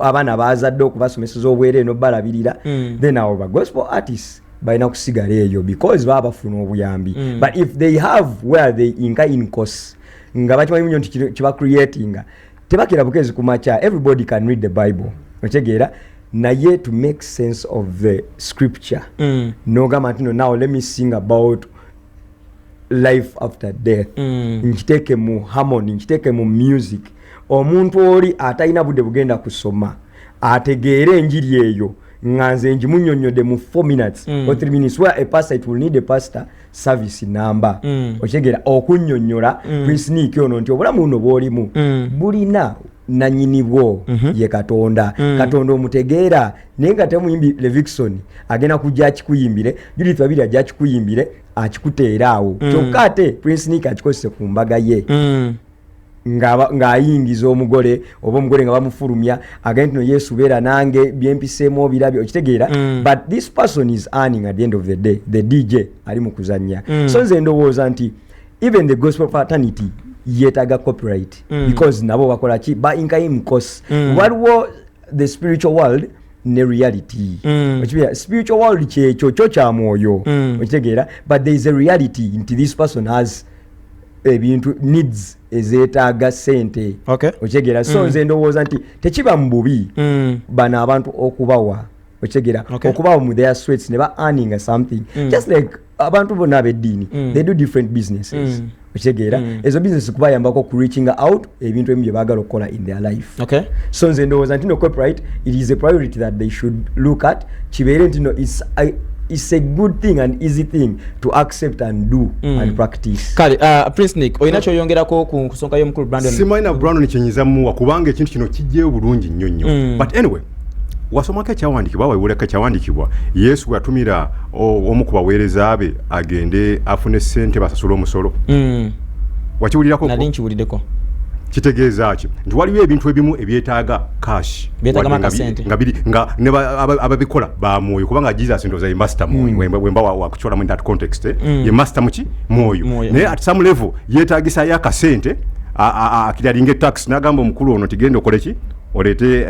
abaana bazadde okubasomeseza obwerere n'obbalabirira then abo ba gospel artists balina kusigala eyo because baba bafuna obuyambi but if they have where they inka in course nga bakimanyi nnyo nti kiba creatinga tebakira bukezi ku macha everybody can read the Bible otegeera naye to make sense of the scripture nogamba nti no now let me sing about life after death nkiteke mu harmony nkiteke mu music omuntu oli atalina budde bugenda kusoma ategeere enjiri eyo nganze njimunnyonnyodde mu 4 minutes or 3 minutes where a pastor it will need a pastor service number okitegeera okunnyonnyola Prince Nick ono nti obulamu buno bw'olimu bulina nanyini bwo ye Katonda omutegeera naye nga temuyimbi Levikson agenda kujja akikuyimbire Judith babiri ajja akikuyimbire akikuteera awo kyokka ate Prince Nick akikozese ku mbaga ye ng'ayingiza omugole oba omugole nga bamufulumya agenti no Yesu beera nange byempiseemu birabyo okitegeera but this person is earning at the end of the day the DJ ali mu kuzannya so nze ndowooza nti even the gospel fraternity yetaga copyright because nabo bakola ki ba inkaim course waliwo the spiritual world ne reality okibya spiritual world kyo kya mwoyo okitegeera but there is a reality into this person has ebintu needs ezeetaaga sente okitegeera so nze ndowooza nti tekiba mu bubi bano abantu okubawa okitegeera okubawa mu their sweats ne ba earning something just like abantu bonna ab'eddiini they do different businesses okitegeera ezo business kubayambako ku reaching out ebintu ebimu bye baagala okukola in their life so nze ndowooza nti no copyright it is a priority that they should look at kibeere nti no it's a good thing and easy thing to accept and do and practice. Kale Prince Nick oyina kyoyongerako ku nsonga y'omukulu Brandon? Simaina Brandon kyenyizamu kubanga ekintu kino kijjeyo bulungi nnyo but anyway wasomako ekyawandikibwa wewuleko ekyawandikibwa Yesu yatumira omu ku baweereza be agende afune ssente basasule omusolo wakiwulirako nali nkiwuliddeko kitegeeza ki nti waliwo ebintu ebimu ebyetaaga cash nga ne ababikola ba mwoyo kubanga Jesus ndoza ye master mwoyo wemba wakuchola mu that context ye master muki mwoyo naye at some level yetaagisa ya kasente akidalinge tax nagamba omukulu ono tigende okoleki olete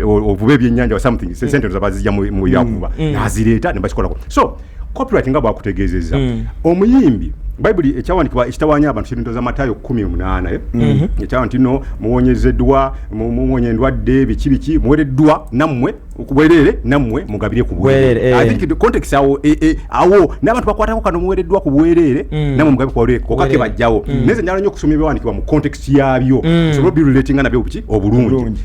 ovube ebyennyanja or something sente zabazija mu yakuba nazireta ne bakikolako so copyright nga bwakutegeezeza omuyimbi Bible ekyawandikibwa ekitawanya abantu kirindoza Matayo 18 ekyawa ntino muwonyezeddwa muwonyendwadde biki muwereddwa nammwe okubwerere nammwe mugabire ku bwerere I think the context awo n'abantu bakwatako kano muwereddwa ku bwerere nammwe mugabire ku bwerere kokake bajjawo neze njala nnyo okusoma ebyawandikibwa mu context yabyo so be relating nabyo biki obulungi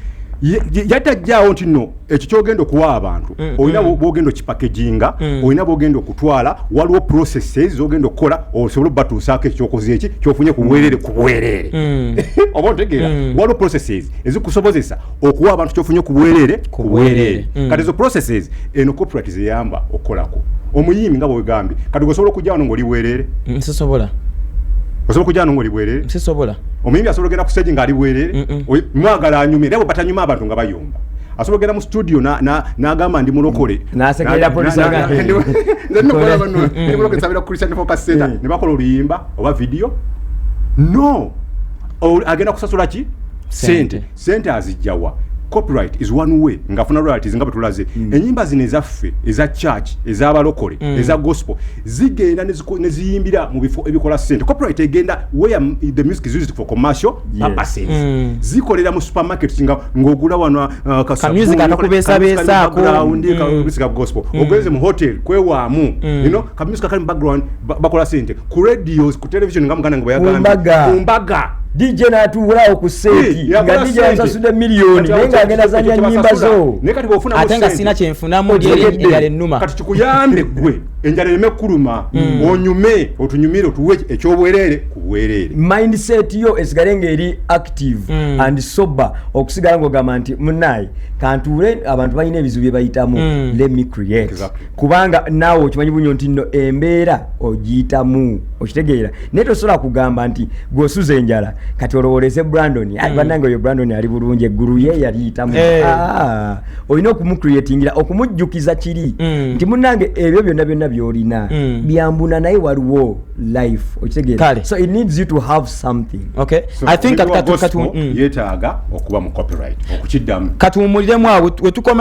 yatajjawo nti no ekyo kyogenda okuwa abantu olina bwogenda okipackaginga olina bwogenda okutwala waliwo processes zogenda okukola osobola batuusaako ekyokoze eki kyofunye ku bwerere oba otegeera waliwo processes ezikusobozesa okuwa abantu kyofunye ku bwerere kati ezo processes eno copyright zeyamba okukolako omuyimbi nga bwegambye kati osobola okujja wano ng'oli bwerere nsisobola osobola kujano ngoli bwerere sisobola omuyimbi asobola kugenda ku stage ngali bwerere mwagala anyumire abo batanyuma abantu nga bayomba asobola kugenda mu studio n'agamba ndi mulokole n'asekerera police agamba nno kola bano ndi mulokole sabira Christian Focus Center ne bakola oluyimba oba video no agenda kusasula ki sente azijjawa copyright is one way ngafuna royalties nga batulaze enyimba zine ezaffe eza church ez'abalokole eza gospel zigenda neziyimbira mu bifo ebikola sente copyright egenda where the music is used for commercial purposes zikolera mu supermarket ngogula wana music akakubesa ko music gospel ogeze mu hotel kwewaamu you know ka music akali background bakola sente ku radios ku television ngamugana ngo bayagamba DJ natuulawo ku seti nga DJ asasude milioni nenga agenda zanya nyimba zo nekati bofuna atenga sina kyenfunamu yale nnuma kati tukuyambe gwe enjala emekuluma onyume otunyumire otuwe ekyobwerere kubwerere mindset yo esigalenga eri active and sober okusigala ngo gamba nti munai kantuule abantu balina ebizibu bye bayitamu let me create kubanga nawo okimanyi bunyo nti no embeera ogiyitamu okitegeera naye tosobola kugamba nti gwosuza enjala kati olowoleze Brandon banange oyo Brandon ali bulungi eggulu ye yaliyitamu olina okumucreatingira okumujjukiza kiri nti munange ebyo byonna byolina byambuna naye waliwo life okitegeera so it needs you to have something okay so I think katu yetaaga okuba mu copyright okukiddamu katumuliremu awo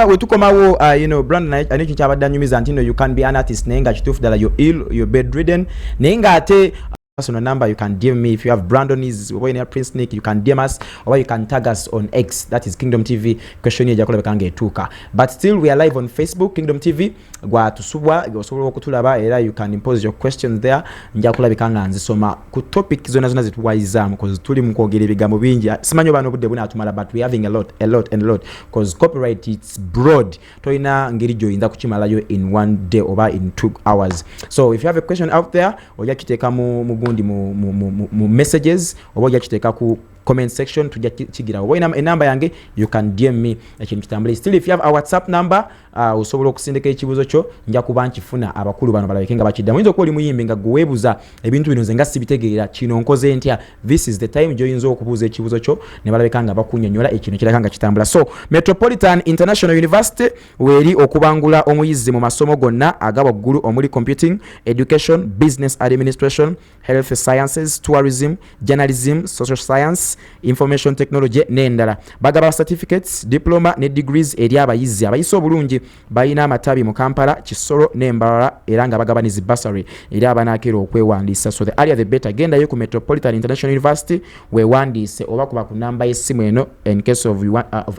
wetukomawo you know Brandon anicho kyabadde anyumiza nti no you can be an artist nenga kitufu dala you're ill you're bedridden nenga ate personal number you can DM me if you have Brandon is or in Prince Nick you can DM us or you can tag us on X that is Kingdom TV question ye jakola bekange etuka but still we are live on Facebook Kingdom TV gwa tusubwa osobola okutulaba era you can impose your questions there njakola bekanga nzisoma ku topic zona zituwayizamu cause tuli mu kwogera ebigambo bingi simanyo bano budde buna atumala but we having a lot cause copyright it's broad toina ngiri jo inza kuchimalayo in one day or in 2 hours so if you have a question out there oja kiteka mu messages oboja kiteka ku comment section tujja kigira obo enamba yange you can DM me ekintu kitambule still if you have our WhatsApp number osobola okusindika ekibuzo kyo nja kuba nkifuna abakulu bano balabekenga bakidda muyinza okuli muyimbe nga gwebuza ebintu bino nzenga sibitegeera kino nkoze ntya this is the time joyinza okubuza ekibuzo kyo ne balabekanga bakunyonyola ekintu kirakanga kitambula so Metropolitan International University weri okubangula omuyizi mu masomo gonna agaba ggulu omuli computing education business administration health sciences tourism journalism social science information technology n'endala bagaba certificates diploma ne degrees eri abayizi abayise obulungi bayina amatabi mu Kampala Kisoro n'Embarara era nga bagaba nizi bursary eri abanakera okwewandisa so the earlier the better genda yo ku Metropolitan International University wewandise oba kuba ku namba y'essimu eno in case of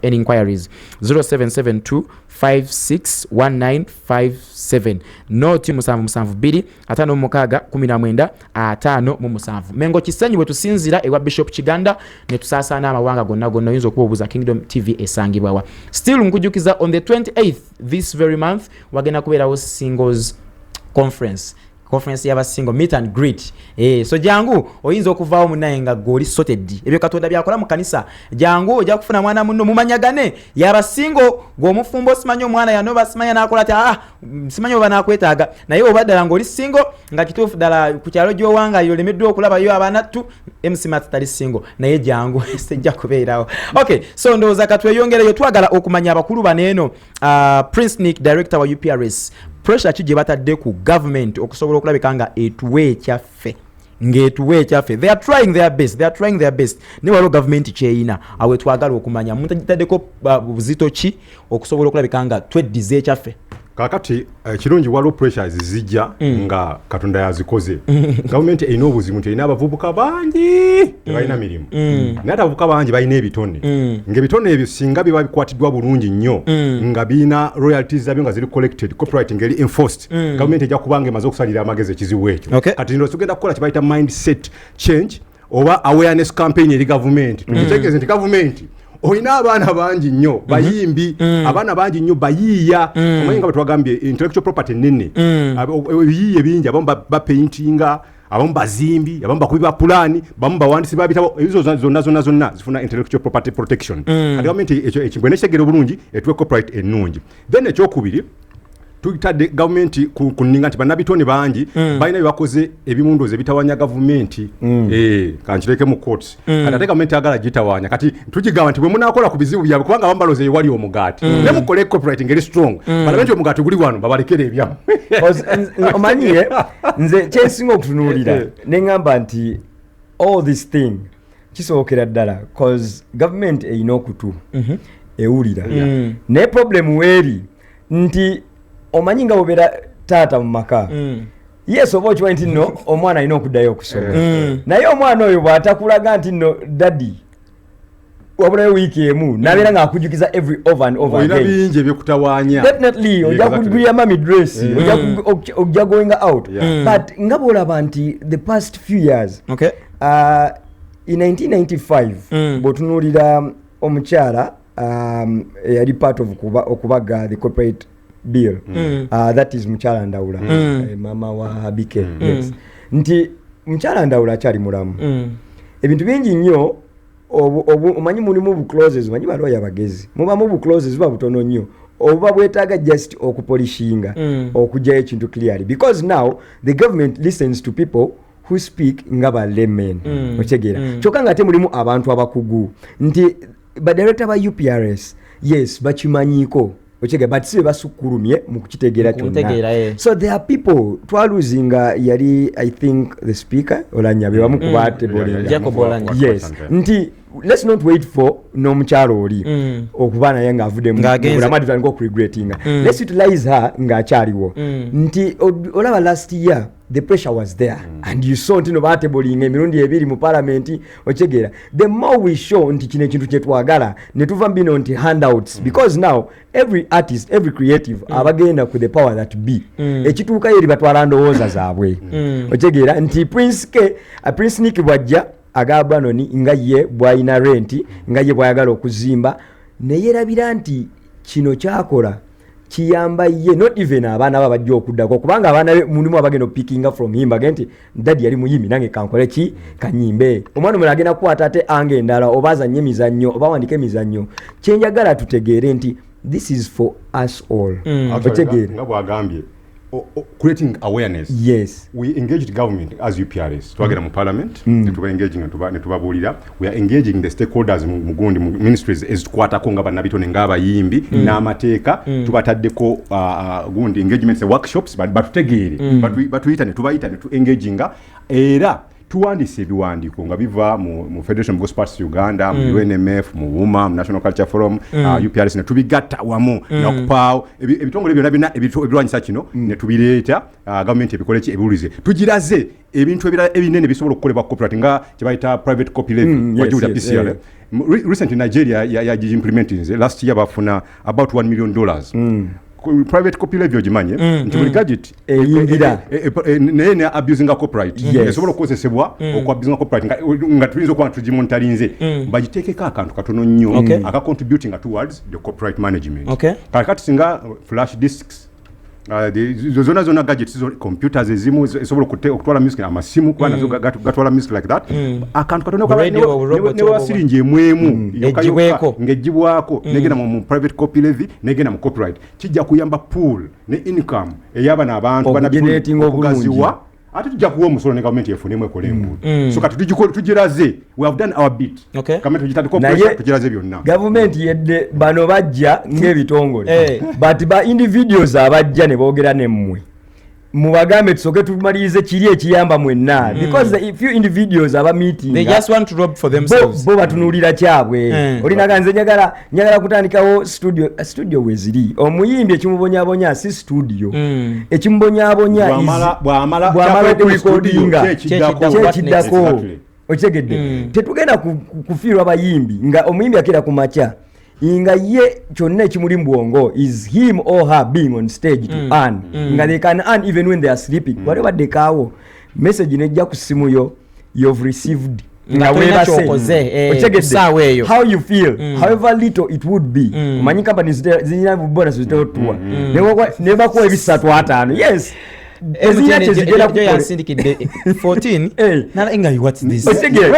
any inquiries 0772 561957 noti 772 atano mukaga 19 atano mu 7 mengo kisenyi bwe tusinzira ewa Bishop Kiganda ne tusasana amawanga gonna yinzo kubuza Kingdom TV esangibwawa still nkujukiza on the 28th this very month wagena kuberawo singles conference y'aba single meet and greet so jangu oyinza okuvaawo munaye nga goli sorted ebyo Katonda byakola mu kanisa jangu ojja kufuna mwana munno mumanyagane y'aba single gw'omufumbo simanyo mwana yanoba simanya nakola ati simanyo banakwetaaga naye obaddala ng'oli single nga kituufu ddala ku kyalo gy'owanga yolemeddwa okulaba yo abanattu MC Mat tali single naye jangu sejja kubeerawo okay so ndowooza katweyongereyo twagala okumanya abakulu baneeno Prince Nick director wa UPRS pressure ki gye batadde ku government okusobola okulabikanga etuwe ekyaffe they are trying their best ne waliwo government kyeyina awe twagala okumanya mutaddeko buzito ki okusobola okulabikanga tweddize ekyaffe kakati kirungi waliwo pressures zijja nga Katonda yazikoze government erina obuzibu erina abavubuka bangi tebalina mirimu naye abavubuka bangi balina ebitone ng'ebitone ebyo singa biba bikwatiddwa bulungi nnyo nga biina royalties zabyo nga ziri collected copyright ngeri enforced government ejja kubanga emaze okusalira amagezi ekizibu ekyo kati nno tugenda kukola kye bayita mindset change oba awareness campaign eri government tukitegeeze nti government oyina abaana bangi nnyo bayimbi abaana bangi nnyo bayiiya omanyi nga bwetwagambye intellectual property nene ebiyiiye bingi abamu bapaintinga abamu bazimbi abamu bakubi ba pulaani bamu bawandisi babitabo ebizo zonna zifuna intellectual property protection kati gavumenti ekyo bwe nekitegera obulungi etuwe copyright ennungi then ekyokubiri tuyitadde gavumenti kuninga nti bannabitone bangi balina byebakoze ebimundozi ebitawanya gavumenti kankireke mu courts kati ate gavumenti agala gitawanya kati tukigamba nti bwe munakola ku bizibu byabwe kubanga bambaloze ewali omugaati ne mukole copyright ngeri strong palamenti omugaati guli wano babalekere ebyamu omanyiye nze kyensinga okutunuulira neŋŋamba nti all this thing kisookera ddala cause government eyina okutu ewulira naye problem weeri nti omanyi nga bw'obeera taata mu maka yes oba okimanyi nti nno omwana alina okuddayo okusoma naye omwana oyo bw'atakulaga nti nno daddy wabulayo wiiki emu nabeera ng'akujjukiza every over and over again bingi ebyokutawaanya definitely ojja kugulira mami dress ojja going out but nga bw'olaba nti the past few years in 1995 bw'otunuulira omukyala yali part of okubaga the corporate bill that is mukyala Ndawula mama wa Abike yes nti mukyala Ndawula akyali mulamu ebintu bingi nnyo omanyi mulimu bu clauses manyi balooya bagezi mubamu bu clauses buba butono nnyo obuba bwetaaga just okupolishinga okugyayo ekintu clearly because now the government listens to people who speak nga ba laymen otegeera kyokka nga ate mulimu abantu abakugu nti badirector ba UPRS yes bakimanyiiko otegeera but si basukkulumye mu kukitegeera kyonna so there are people twaluzinga yali I think the speaker Olanyabe bamu kubaate Jacob Olanya yes nti let's not wait for n'omukyalo oli okuba naye ng'avudde mulamadi tutandika okuregretinga let's utilize her ng'akyaliwo nti olaba last year the pressure was there and you saw nti no baatebolinga emirundi ebiri mu parliament otegeera the more we show nti kino ekintu kyetwagala ne tuva mbino nti handouts because now every artist every creative abagenda ku the power that be ekituuka yeri batwala ndowooza zaabwe otegeera nti Prince Nick bwajja agaba noni nga ye bwayina renti nga ye bwayagala okuzimba ne yerabira nti kino kyakola kiyamba ye not even abaana babajja okuddako kubanga abaana mulimu abagenda picking from him agenti daddy yali muyimi nange kankole ki kanyimbe omwana omulala agenda kukwata ate ange endala oba azanye emizannyo oba wandike emizannyo kyenjagala tutegeere nti this is for us all otegeere nga bwagambye creating awareness yes we engaged government as UPRS twagera mu parliament netuba engaging netubabulira we are engaging the stakeholders mugundi ministries ezitukwatako nga bannabitone ng'abayimbi n'amateeka tubataddeko gundi engagements workshops batutegeere batuyita netubayita netu engaginga era tuwandise ebiwandiiko nga biva mu Federation of Gospel Artists Uganda mu UNMF mu WUMA mu National Culture Forum UPRS ne tubigatta wamu n'okupaawo ebitongole byonna ebirwanyisa kino ne tubireeta government ebikoleki ebiwulize tugiraze ebintu ebinene bisobola okukolebwa copyright nga kye bayita private copy levy wajiwulira PCL recently Nigeria implementing last year bafuna about $1 million private copy levy ogimanye nti buli gadget naye ne abusing copyright esobola okukozesebwa okuabusing copyright nga tuyinza okuba tugimontalinze bagiteekeko akantu katono nnyo aka-contributing towards the copyright management kakati singa flash discs zona gadgets computers ezimu esobola okutwala music amasimu kuba nazo gatwala music like that akantu katono ne wasiringi emwemu ngejibwako negenda mu private copy levy negenda mu copyright kijja kuyamba pool ne income eyaba n'abantu banabigaziwa ate tujja kuwa omusolo ne gavumenti efunemu ekole enguudo so kati tugiraze we have done our bit gavumenti tugitandika okulesa tugiraze byonna gavumenti yedde bano bajja ng'ebitongole but ba individuals abajja ne boogera nemmwe mubagambe tusoke tumalirize kiri ekiyamba mwenna because the few individuals aba meeting they just want to rob for themselves bo batunulira kyabwe olina ganze nyagala kutandikawo studio weziri omuyimbi ekimubonyabonya si studio ekimubonyabonya bwamala okulikodinga kyekiddako okitegedde tetugenda kufiirwa abayimbi nga omuyimbi akira ku makya inga ye kyonna ekimuli mu bwongo is him or her being on stage to earn nga they can earn even when they are sleeping wale baddekaawo message nejja ku simu yo you've received nga webaseeyo how you feel however little it would be manyi companies zirina bonus ziteotuwa nebakuwa ebisatu ataano yes ezinyate zigera ku yansindikidde 14 nala enga what's this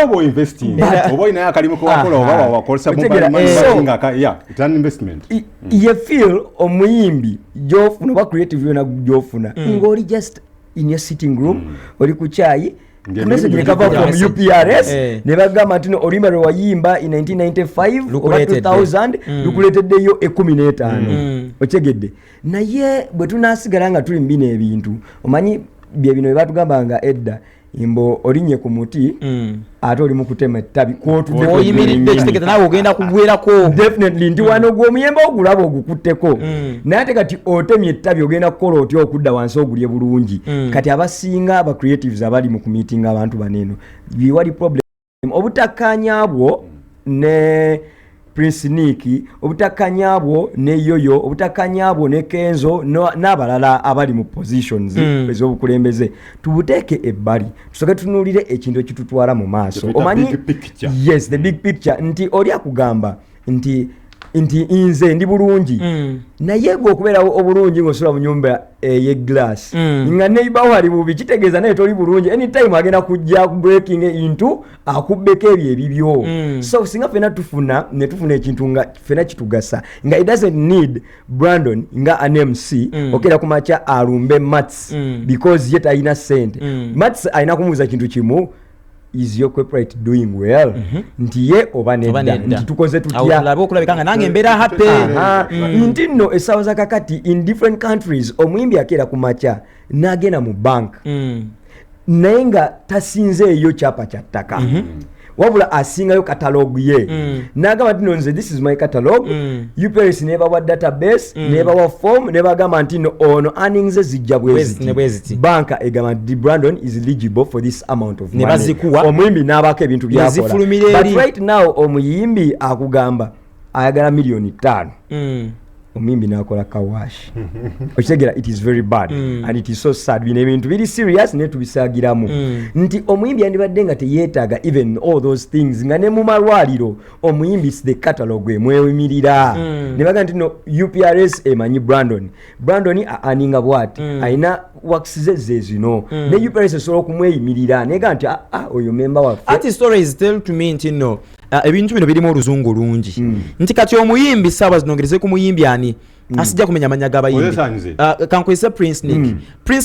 Robo investing oba ina yakalimu ko wakola oba wakolesa mobile money nga yeah it's an investment ye feel omuyimbi jofuna ba creative yona jofuna ngori just in your sitting room oli ku chai message ne cover from UPRS ne bagamba tino olima lwe wayimba in 1995 or 2000 lukuletedde yo 15 otegedde naye bwe tunasigala nga tuli mbine ebintu omanyi bye bino batugamba nga edda imbo olinye ku muti ate oli mu kutema ettabi oyimiridde ekitegeta nawe ogenda kugwerako definitely ndi wano gw'omuyembe ogulaba ogukutteko naye ate kati otemye ettabi ogenda kukola otya okudda wansi ogulye bulungi kati abasinga aba creatives abali mu kumiitinga abantu baneeno biwali problem obutakanyabwo ne Prince Nick obutakanyabwo ne Yoyo obutakanyabwo ne Kenzo n'abalala abali mu positions ez'obukulembeze tubuteeke ebbali tusoke tunulire ekintu ekitutwala mu maaso omanyi yes the big picture nti oli akugamba nti inze ndi bulungi naye gwe okubeerawo obulungi ng'osula mu nyumba ye glass nga neighbor wali bubi kitegeeza naye toli bulungi anytime agenda kujja breaking into akubbeko ebyo ebibyo so singa fena tufuna ekintu nga fena kitugasa nga it doesn't need Brandon nga an MC okera kumacha alumbe Mats because yet aina sente Mats aina kumuuza kintu kimu is your corporate doing well nti ye oba nedda nti tukoze tutya labo kulabikanga nange mbera happy nti no esawza kakati in different countries omuyimbi akera kumacha nagena mu bank naye nga tasinze eyo kyapa kya ttaka wabula asingayo katalogu ye nagamba nti nonze this is my catalog UPRS nebawa database nebawa form nebagamba nti no ono earnings zijja bweziti banka egamba nti Brandon is eligible for this amount of money omuyimbi n'abako ebintu byakola but right now omuyimbi akugamba ayagala $5,000,000 omuyimbi n'akola kawash okitegera it is very bad and it is so sad bino ebintu biri serious ne tubisagiramu nti omuyimbi yandibadde nga teyeetaaga even all those things nga ne mu malwaliro omuyimbi is the catalog emweyimirira ne baga nti no UPRS emanyi Brandon aninga bwati ayina works ze zino ne UPRS esobola okumweyimirira nega nti oyo member waffe ati stories tell to me nti no ebintu bino birimu oluzungu lungi nti kati omuyimbi sawa zinongereze ku muyimbi ani asijja kumenya amanya g'abayimbi kankwese Prince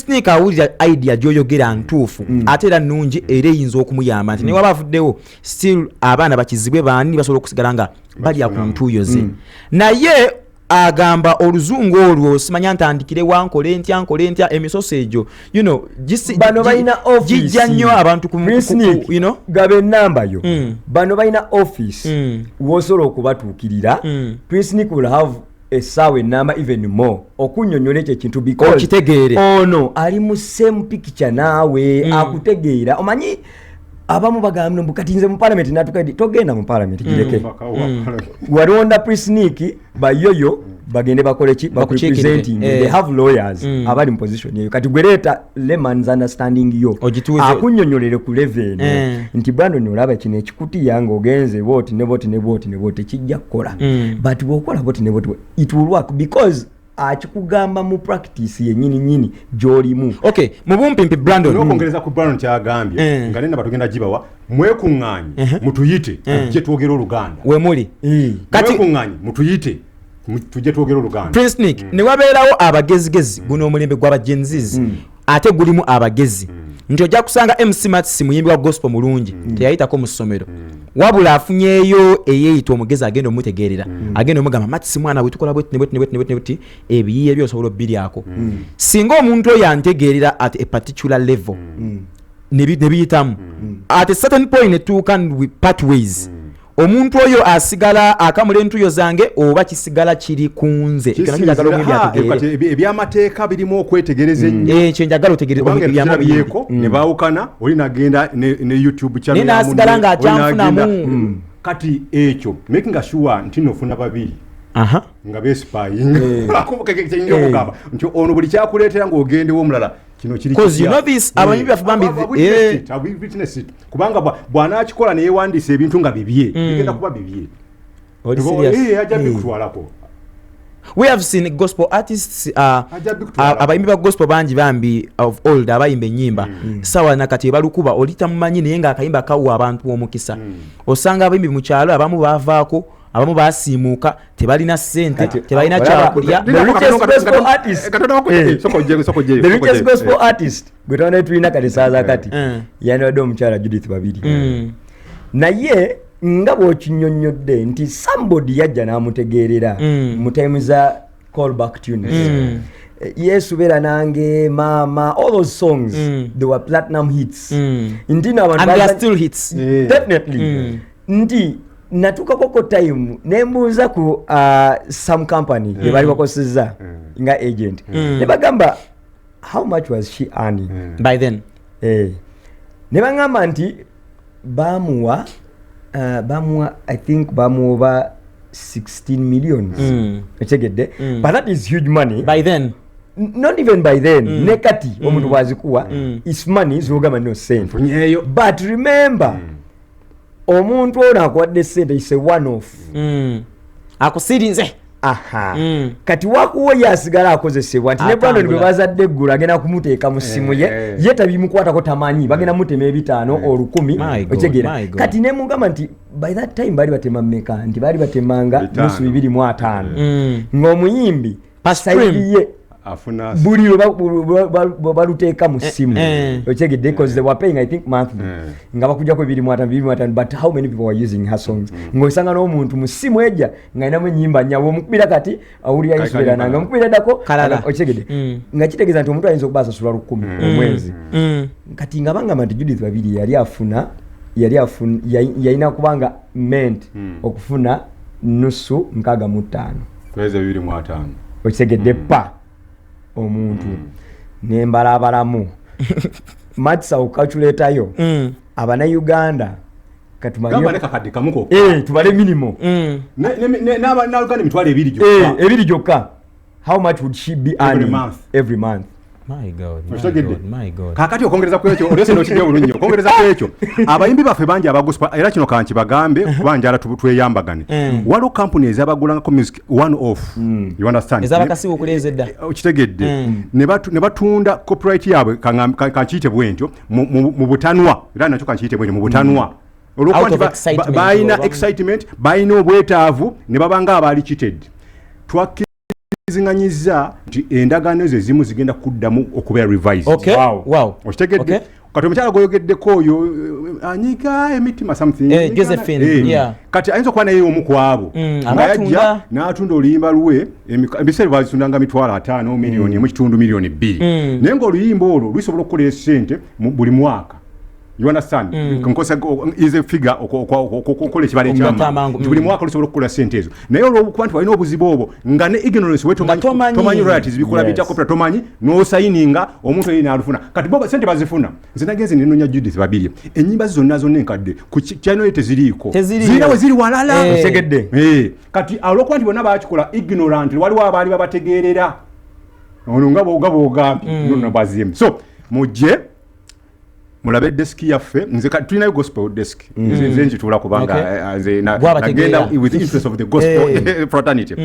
Nick awulira idea gy'oyogera ntuufu ate era nnungi era eyinza okumuyamba nti niwaba avuddewo still abaana bakizibwe baani basobola okusigala nga balya ku ntuuyo ze naye agamba oluzungu olwo simanya ntandikire wankole ntya emisoso egyo bano balina office gijja nnyo abantu gabe namba yo bano balina office wosobola okubatuukirira Prince Nick will have esaawa enamba even more okunyonyola ekyo ekintu because okitegeere ono ali mu same picture naawe akutegeera omanyi abamu bagamba mbukati nze mu parliament natukadi togenda mu parliament gireke walonda Prince Nick bayoyo bagende bakole ki representing they have lawyers abali mu position eyo kati gwereta layman's understanding yo akunyonyolere ku level nti Brandon olaba kino ekikuti yange ogenze vote ne vote kijja kukola but bokola vote ne vote it will work because akikugamba mu practice yennyini gy'olimu okay mu bumpimpi Brandon n'okwongereza ku Brandon kyagambye nga nenda batugenda gibawa mwekuŋŋaanye mutuyite tujje twogera Oluganda we muli kati mwekuŋŋaanye mutuyite tujje twogera Oluganda Prince Nick ne wabeerawo abagezigezi guno omulembe gw'abajenzizi ate gulimu abagezi nti ojja kusanga MC Mats muyimbi wa gospel mulungi teyayitako mu ssomero wabula afunyeeyo eyeeyita omugezi agenda omutegeerera agenda omugamba Mats mwana wetukola bweti ebiyiye byosobola obbiryako singa omuntu oyo antegeerera at a particular level ne biyitamu at a certain point etuuka pathways omuntu oyo asigala akamula entuyo zange oba kisigala kiri kunze ebyamateeka birimu okwetegereza ennyo kyenjagala otegerezeko ne baawukana oli nagenda ne YouTube channel nasigala nga akyanfunamu kati ekyo making sure nti nofuna babiri nga besipayinga okugamba nti ono buli kyakuleetera ng'ogendewo omulala kino kiri because you know this abanyi byafu bambi witness it kubanga bw'anaakikola ne yeewandiisa ebintu nga bibye bigenda kuba bibye oli serious ajja bikutwalako we have seen gospel artists abayimbi ba gospel bangi bambi of old abayimba ennyimba sawa nakati balukuba olita mumanyi naye nga akayimba kawa abantu omukisa osanga abayimbi mu kyalo abamu bavaako abamu basiimuuka tebalina ssente tebalina kyakulya the richest gospel artist gwe twana tulina kati saaza kati yanadde omukyala Judith Babiri naye nga bw'okinyonnyodde nti somebody yajja n'amutegeerera mu time za callback tunes Yesu bera nange mama all those songs they were platinum hits nti n'abantu and they are still hits definitely nti natuka koko time nembuuza ku some company ye bali bakoseza nga agent ne bagamba how much was she earning by then ne bangamba nti bamuwa I think bamuwa 16 million etegedde but that is huge money by then not even by then nekati omuntu bwazikuwa is money zogamba no sent but remember omuntu ono akwadde sente is a one off akusirinze kati wakuwo yasigala akozesebwa nti ne Brandon gwe bazadde eggulu agenda kumuteeka mu ssimu ye tabimukwatako tamanyi bagenda mutema 500 or 10 okyegera kati ne mugamba nti by that time bali batema mmeka nti bali batemanga nusu 250 ng'omuyimbi pasayidi ye buli baluteeka mu ssimu okyegedde because they were paying I think monthly nga bakujjako 250 but how many people were using her songs ng'osanga n'omuntu mu ssimu ejja ng'alinamu ennyimba nyawo omukubira kati awulira yisubira nanga omukubira ddako okyegedde nga kitegeeza nti omuntu ayinza okuba asasula 10 omwezi kati nga bangamba nti Judith Babiri yalina kubanga meant okufuna nusu 65 okyegedde pa omuntu nembalabalamu matsa okaculaetayo abana Uganda katumanyi tubale minimum n'Uganda emitwalo 2 gyokka how much would she be earning every month My God. Kakati okongereza kwekyo olese no kijja bulunyo okongereza kwekyo abayimbi bafe bangi abagospa era kino kanki bagambe kubanjala tweyambagane waliwo companies abagulangako music one off you understand ezabakasibu okulezedda okitegedde ne batunda copyright yabwe kankiite bwentyo mu butanwa era nakyo kankiite bwentyo mu butanwa olwokuba bayina excitement bayina obwetaavu ne babanga abali cheated zinganyiza nti endagaano ezo ezimu zigenda kuddamu okubeera revised. Wow. Okitegedde kati omukyala goyogeddeko oyo anyiga emitima something Josephine kati ayinza okuba naye omu ku abo nga yajja n'atunda oluyimba lwe ebiseera bazitundanga $5 million mu kitundu million 2 naye ng'oluyimba olwo lusobola okukolera ssente buli mwaka. You understand? Nkosa is a figure okola ekibale kyama buli mwaka lusobola okukola sente ezo naye olwokuba nti walina obuzibu obwo nga ne ignorance wetu tomanyi royalties bikola bitya kopera tomanyi n'osayininga omuntu yina alufuna kati bo sente bazifuna nze nagenze nenonya Judith Babiri ennyimba zonna enkadde ku channel teziriiko zirawe ziri walala segedde kati olwokuba nti bonna bakikola ignorant waliwo abaali babategeerera ono nga bogambi nonna bazimu so mujje mulabe desk yaffe nze tulinayo gospel desk nze njitula kubanga nze nagenda with the interest of the gospel fraternity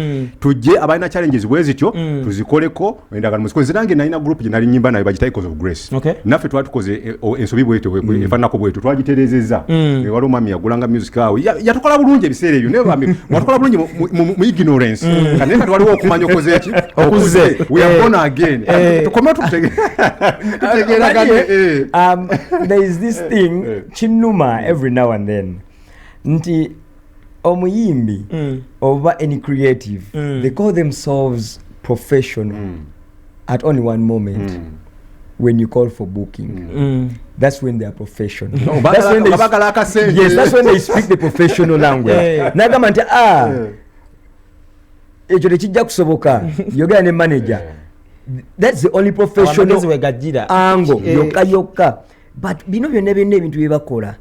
tujje abalina challenges bwezityo tuzikoleko endagala muzikoze nange nalina group gye nali nyimba nayo bagita Echoes of Grace naffe twatukoze ensobi bwetu efanako bwetu twagiterezeza waliwo mami yagulanga music awo yatukola bulungi ebiseera ebyo naye bambi watukola bulungi mu ignorance kandi kati waliwo okumanya okoze eki okuze we are born again tukome tutegeeragane there is this thing chinuma every now and then nti omuyimbi over any creative they call themselves professional at only one moment when you call for booking that's when they are professional that's when they speak the professional language nagamba nti ekyo tekijja kusoboka yogera ne manager that's the only professional angle yokka but bino byonna ebintu bye bakola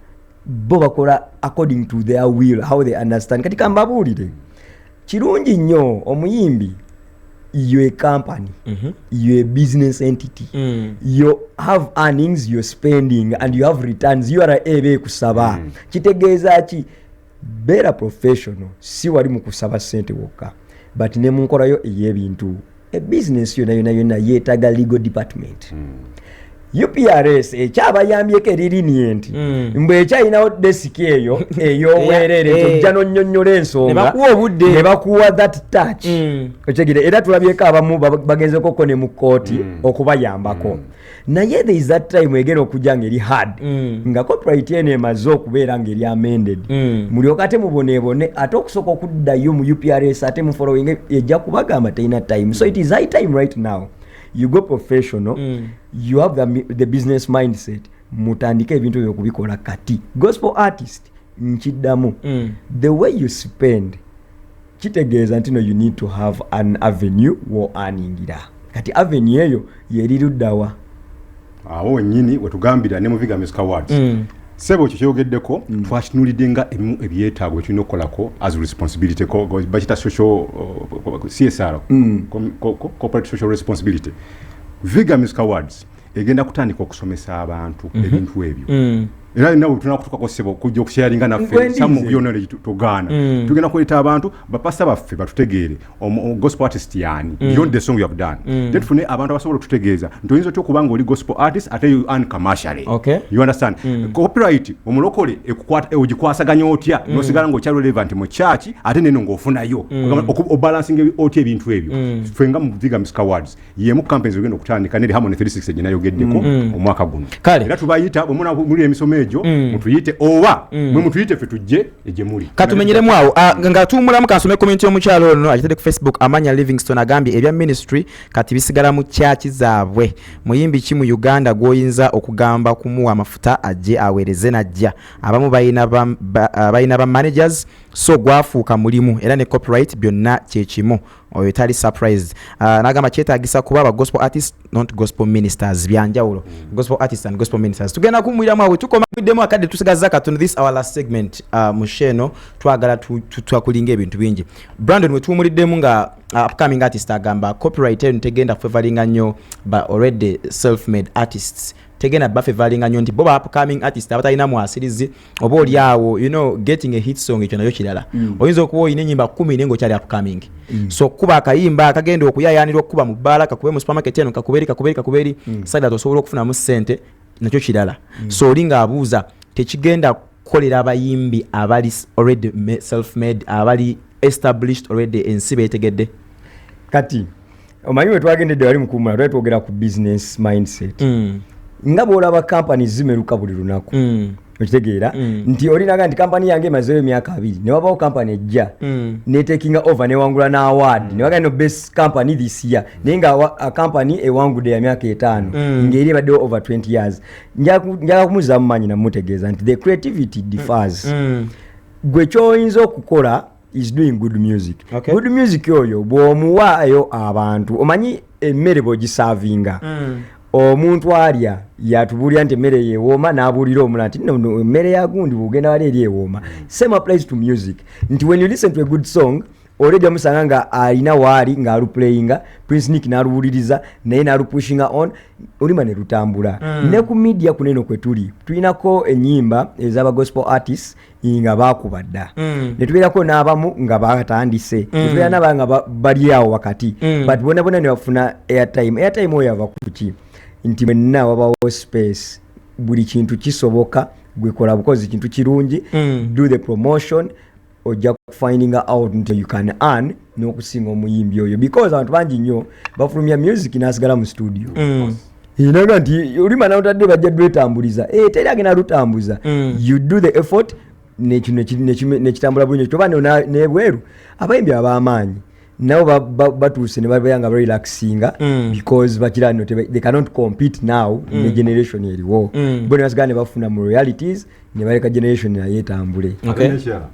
bo bakola according to their will how they understand kati kambabuulire kirungi nnyo omuyimbi you're a company you're a business entity you have earnings you're spending and you have returns you are ebe kusaba kitegeeza ki beera professional si wali mu kusaba sente wokka but ne munkolayo ey'ebintu business yonna yeetaaga legal department. UPRS ekyabayambyeko eririnienti mbwe ekyalinawo desiki eyo ey'obwerere tojja n'onnyonnyola ensonga ne bakuwa that touch okyegere era tulabyeko abamu bagenzekoko ne mu kkooti okubayambako naye there is that time egenda okujja ng'eri hard nga copyright eno emaze okubeera ng'eri amended mulyoka ate muboneebone ate okusooka okuddayo mu UPRS ate mu following ejja kubagamba terina time, so it is high time right now you go professional you have the business mindset mutandike ebintu byo kubikola kati gospel artist nkiddamu the way you spend kitegeeza ntino you need to have an avenue wo earningira kati avenue eyo yeriruddawa awo nyini wetugambira ne mu Viga Music Awards sebo kyogeddeko twakinulidde nga ebyetaago tulina okukolako as responsibility bakita social CSR corporate social responsibility. Viga Music Awards egenda kutandika okusomesa abantu ebintu ebyo era nawe tunakutuka sebo kujja okusharinga naffe samu byonole tugana tugenda kuleta abantu bapasa baffe batutegeere gospel artist yani beyond the song you have done that fune abantu abasobola tutegeeza ntoyinza okubanga oli gospel artist ate you earn commercially. You understand copyright omulokole ekukwata ogikwasaganya otya nosigala ngo kya relevant mu church ate neno ngofunayo obalancing otya ebintu ebyo fenga mu Viga Music Awards yemu campaigns ogenda okutandika ne Harmony 36 eginayogeddeko omwaka guno era tubayita omuna muri emisomo mutuyite owa mwe mutuyite fe tujje ejemuli katumenyeremu awo nga tumulamu kansome comment y'omukyalo ono agitede ku Facebook amanya Livingstone agambye ebya ministry kati bisigala mu church zaabwe muyimbi ki mu Uganda gwoyinza okugamba kumuwa amafuta ajje awereze najja abamu bayina ba managers so gwafuuka mulimu era ne copyright byonna kyekimu oyo tali surprised nagamba kyetaagisa kuba aba gospel artists not gospel ministers byanjawulo gospel artists and gospel ministers tugenda kumwiramu awo tukomaddemu akadde tusigaza katono this our last segment musheno twagala twakulinga ebintu bingi Brandon wetumuliddemu nga upcoming artist agamba copyright tegenda favoringa nnyo ba already self-made artists tegena bafevalinga nyo nti boba upcoming artist abatalina mu asirizi oba oli awo you know getting a hit song ekyo nayo kirala oyinza okuba oyina ennyimba 10 nengo kyali upcoming so kuba akayimba akagenda okuyayanira okuba mu bbala kakube mu supermarket eno kakuberi sada tosobola okufuna mu sente nakyo kirala so olinga abuuza tekigenda kukolera abayimbi abali already self made abali established already ensibe etegedde kati omanyi we twagendedde wali mukumula twogera ku business mindset nga bwolaba company zimeruka buli lunaku okitegeera nti olinaga nti company yange emazeyo emyaka 2 ne wabawo company ejja ne taking over ne wangula na award ne waga no best company this year nenga a company ewangude ya myaka 5 ngeri badde over 20 years njaka kumuza mumanyi na mutegeeza nti the creativity differs gwe kyoyinza okukola is doing good music. Good music yoyo bw'omuwaayo abantu omanyi emmere bw'ogisavinga omuntu alya yatubulya nti emmere yewooma n'abuulira omulala nti no emmere ya gundi bw'ogenda wali eri ewooma. Same applies to music nti when you listen to a good song olejja musanga nga alina waali ng'aluplayinga Prince Nick n'aluwuliriza naye n'alupushinga on olima ne lutambula ne ku media kuneno kwe tulinako ennyimba ez'aba gospel artists nga baakubadda ne tubeerako n'abamu nga baatandise ne tubeera n'abala nga bali awo wakati but bonna ne bafuna airtime oyo ava ku ki nti mwenna wabawo space buli kintu kisoboka gwekola bukozi kintu kirungi do the promotion ojja finding out until you can earn n'okusinga omuyimbi oyo because abantu bangi nnyo bafulumya music n'asigala mu studio inaga nti olimana otadde bajja dwetambuliza teri agenda lutambuza you do the effort nekitambula bulungi toba nebweru abayimbi ab'amaanyi nabo batuuse ne babayanga relaxinga because bakira no they cannot compete now in the generation eriwo bone basigala ne bafuna mu realities ne baleka generation ya yetambule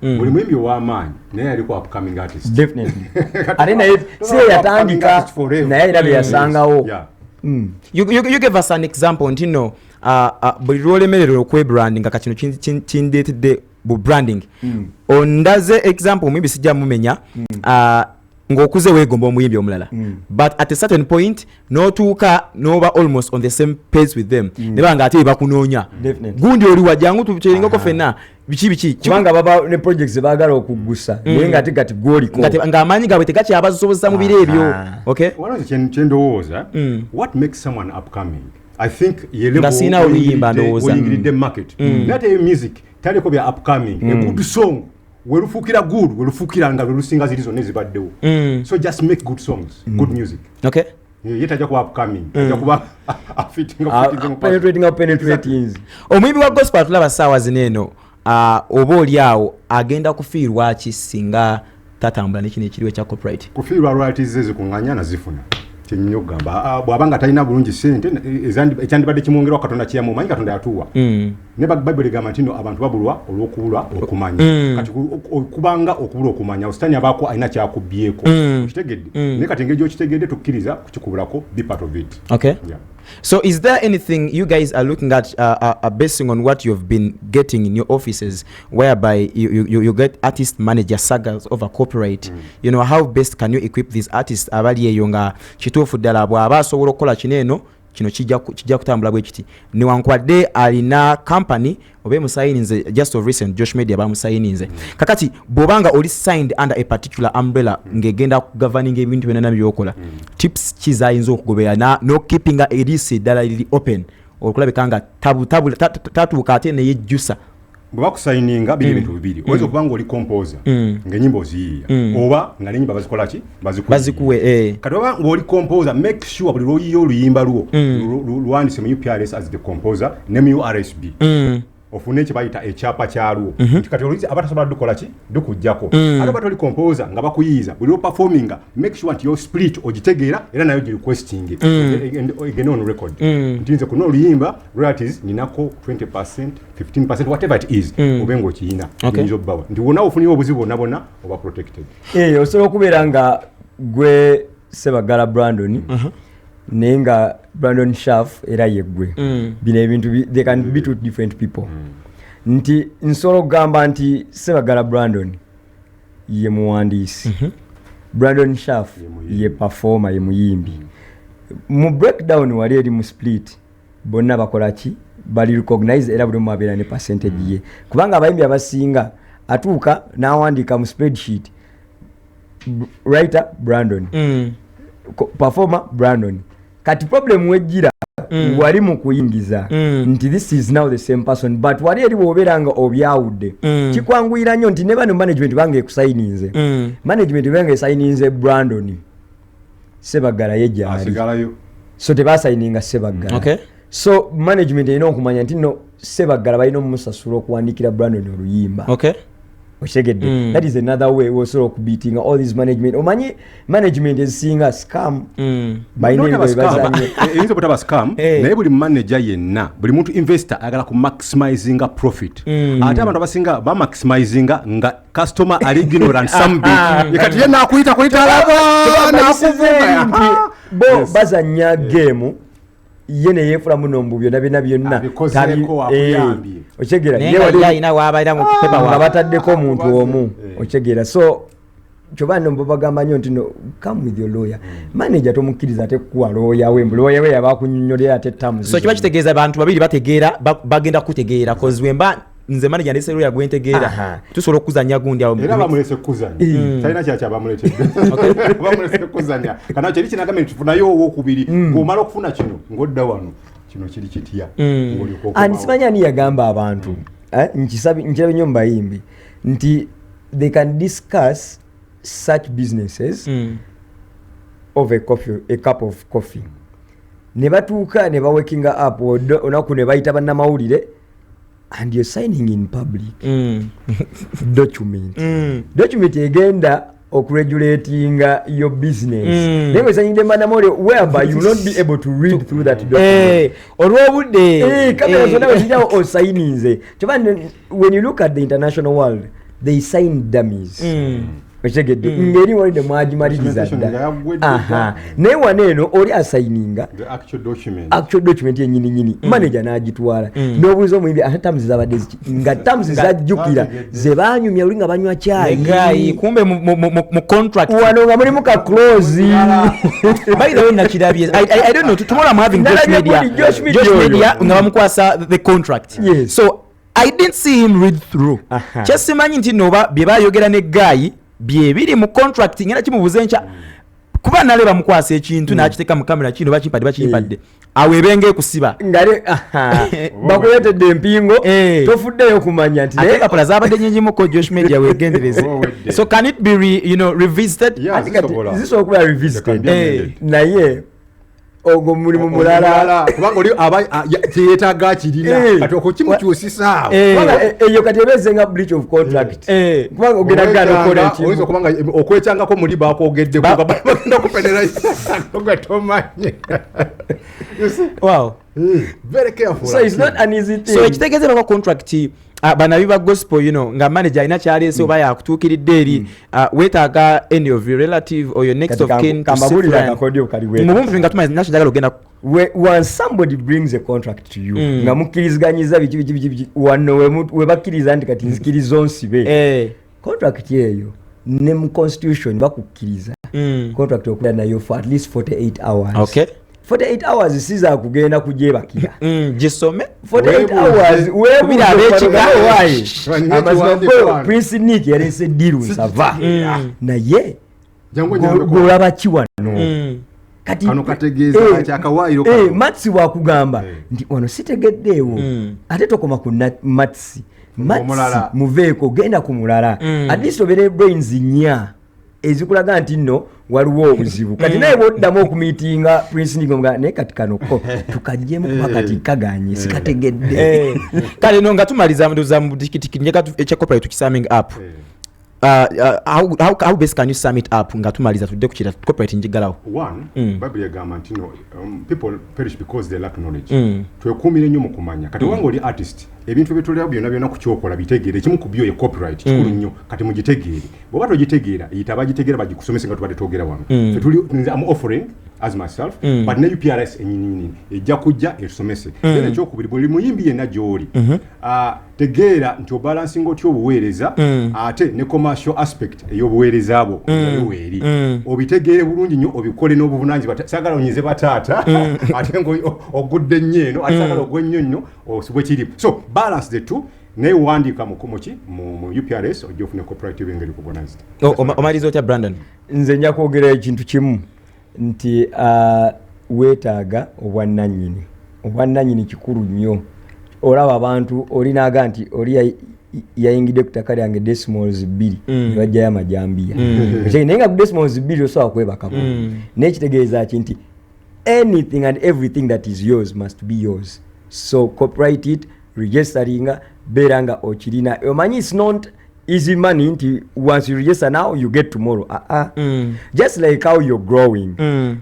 buli mwimbi w'amaanyi naye aliko upcoming artist definitely arena se yatandika naye era yasangawo you give us an example ntino buli lwolemerero okwebranding nga kino kindetedde bu branding ondaze example mwimbi sijja mumenya ng'okuze weegomba omuyimbi omulala but at a certain point n'otuuka n'oba almost on the same page with them ne banga ate bakunoonya gundi oli wajjangu tukyeringaoko ffenna biki kubanga baba ne projects zebaagala okuggusa naye ng'ate gati gw'oliko ng'amaanyi gaabwe tegakyabasobozesa mu biro ebyo okay kyendowooza what makes someone upcoming I think nga siina oluyimba ndowooza oyingiridde market naye ate music taliko bya upcoming a good song werufuukira good werufuukira nga lwerusinga ziri zonna ezibaddewo so just make good songs good music okay ye tajja kuba upcoming tajja kuba penetrating omuyimbi wa gospel tulaba ssaawa zineeno oba oli awo agenda kufiirwa ki singa tatambula nekino ekiriwo ekya copyright kufiirwa royalties ezikuŋŋanya nazifuna kyenyinza okugamba bw'abanga talina bulungi ssente ekyandibadde kimwongerwa katonda kyeyamu omanyi katonda yatuwa ne bayibuli egamba nti no abantu babulwa olw'okubulwa okumanya kati kubanga okubulwa okumanya ositaani abaako alina kyakubbyeko kitegedde naye kati engeri gyokitegedde tukkiriza kukikubulako be part of it okay yeah. So is there anything you guys are looking at basing on what you've been getting in your offices whereby you get artist manager sagas over copyright you know how best can you equip these artists abali eyo nga kituufu ddala bw'aba asobola okukola kino kijja kutambula bwe kiti newankwadde alina company oba musayininze just of recent Josh Media bamusayininze kakati bw'obanga oli signed under a particular umbrella ng'egenda kugoverning ebintu byonna byokola tips kizayinza okugobera no keeping a release ddala liri open okulabika nga tatuuka ate neyejjusa bwe bakusayininga biri bintu bibiri oyinza okuba nga oli composer ng'ennyimba oziyiiya oba nga n'ennyimba bazikola ki bazikuwe kati oba ng'oli composer make sure buli lw'oyiiya oluyimba lwo luwandiise mu UPRS as the composer ne mu RSB ofune kye bayita ekyapa kyalwo kati oluyinza abatasobola dukola ki dukujjako ate oba toli composer nga bakuyiiza buli lw'operforminga make sure nti yo spirit ogitegeera era nayo gi requesting egene on record nti nze kuno oluyimba royalties ninako 20% 15% whatever it is obe ng'okiyina yinza obbawa nti wonna ofunire obuzibu bonna bonna oba protected osobola okubeera nga gwe Sebagala Brandon naye nga Brandon Shaff era yeggwe bino ebintu they can be two different people nti nsobola okugamba nti Sebagala Brandon ye muwandiisi Brandon Shaff ye performer ye muyimbi mu breakdown wali eri mu split bonna bakola ki bali recognize era buli omu abeera ne percentage ye kubanga abayimbi abasinga atuuka n'awandiika mu spreadsheet writer Brandon performer Brandon kati problem wejjira wali mu kuyingiza nti this is now the same person but wali eri bw'obeera obyawudde kikwanguyira nnyo nti ne bano management bange ekusayininze management bange esayininze Brandon Sebagala yejjaali so tebasayininga Sebagala okay so management erina okumanya nti no Sebagala balina omumusasula okuwandiikira Brandon oluyimba okay okitegedde that is another way osobola okubeatinga all this management omanyi management ezisinga scam eyinza obutaba scam naye buli manager yenna buli muntu investor ayagala ku maximizinga profit ate abantu abasinga ba maximizinga nga customer ali ignorant something kati ye nakuyita alaba bo bazanya game yene yefula muno mbu byonna okegera yalina wabaira mu kupepa nga bataddeko omuntu omu okegera so kyobano mbabagamba nnyo nti no come with your lawyer manager tomukkiriza ate kuwa lawyer we yabakunyonyolera ate tamu so kiba kitegeeza abantu babiri bategeera bagenda kutegeera cause wemba nze manager ndese lawyer gwentegeera tusobola okuzanya gundi awo era bamulese kuzanya talina kyakya bamulete bamulese kuzanya kana kyeri kinagamba nti funayo owokubiri ng'omala okufuna kino ng'odda wano kino kiri kitya simanya ani yagamba abantu nkiraba nnyo mubayimbi nti they can discuss such businesses of a cup of coffee ne batuuka ne bawekinga up onaku ne bayita bannamawulire and you're signing in public document egenda okuregulating your business naye we signing bannamawulire whereby you will not be able to read through that document olwobudde kamera zonna weziryawo osayininze when you look at the international world they sign dummies Ochegedde ngeri wali mwagimaliriza dda. Aha. Naye waneeno oli assigninga the actual document yennyini manager n'agitwala n'obuuza omuyimbi ate tamuzi zabadde nga tamuzi zajjukira ze baanyumya oli nga banywa caayi kumbe mu contract wano nga mulimu ka close. By the way nakirabye I don't know tomorrow I'm having Josh Media nga bamukwasa the contract. Yes. So I didn't see him read through. Kyasimanyi nti noba bye bayogera ne guy bye biri mu contract ngena kimubuze ncha kuba nale bamukwasa ekintu n'akiteka mu kamera kino bakimpadde awebenge kusiba ngale bakuletedde empingo tofuddeyo kumanya nti ate kapala zabadde nyingi muko Josh Media wegendereze. So can it be revisited? Zisobola okuba revisited naye ogo mulimu mulala kubanga oli yeetaaga kirina kati okukimukyusisa eyo kati ebeeze nga breach of contract kubanga ogenda gana okola ekintu oyinza okubanga okwekyangako muli bakwogedde bagenda kupenalize tomanye. Wow. Very careful. So it's not an easy thing. So ekitegeeze bako contract banabi ba gospel nga manager ina kyaleese oba yakutuukiridde eri weetaaga any of your relative or your next of kin to sit mubumvi nga tumanyi nasho njagala ogenda when somebody brings a contract to you nga mukkiriziganyiza biki wano we bakkiriza nti kati nzikiriza onsibe contract eyo ne mu constitution bakukkiriza contract okukola nayo for at least 48 hours. Okay. 48 hours siza kugenda kujebakira gisome 48 hours webuze amazimbo Prince Nick yarese diru nsava naye golaba kiwano kati kano kategeeza kyakawaayiro matsi wakugamba nti ono sitegeddeewo ate tokoma ku matsi muveeko genda ku mulala at least obere brains nya ezikulaga nti nno waliwo obuzibu kati naye bwoddamu okumiitinga Prince Nigonga naye kati kanoko tukajjemu kuba kati kaganye sikategedde kale no nga tumaliza ndoza mu tikitiki njeka ekya corporate tukisumming up how best can you sum it up nga tumaliza tudde ku kira corporate njigalawo one Bible yagamba nti no people perish because they lack knowledge twekumire nnyo mu kumanya kati wango oli artist ebintu bitulya byonna ku kyokola bitegeere kimu ku byo ye copyright kikulu nnyo kati mugitegeere bwe bato gitegeera yitaba gitegeera bagikusomesa nga tubadde twogera wano fetuli I'm offering as myself but ne UPRS enyinini ejja kujja esomese era ekyokubiri buli muyimbi yenna gy'oli tegeera nti obalancing otyo obuweereza ate ne commercial aspect ey'obuweereza abo eri obitegeere bulungi nnyo obikole n'obuvunanyizibwa sagala onyize bataata ate ngo ogudde nnyo ate sagala ogwe nnyo osibwe kiri so balance the two naye wandika mu UPRS ojja ofuna cooperative engeri recognized. Omaliza otya Brandon? Nze nja kwogera ekintu kimu nti weetaaga obwannannyini kikulu nnyo. Olaba abantu olinaga nti oli yayingidde ku ttaka lyange decimals 2 bajjayo amajambiya naye nga ku decimals 2 osobola kwebakako naye kitegeeza ki nti anything and everything that is yours must be yours. So copyright it, registeringa beranga okirina omanyi it's not easy money nti once you register now you get tomorrow just like how you're growing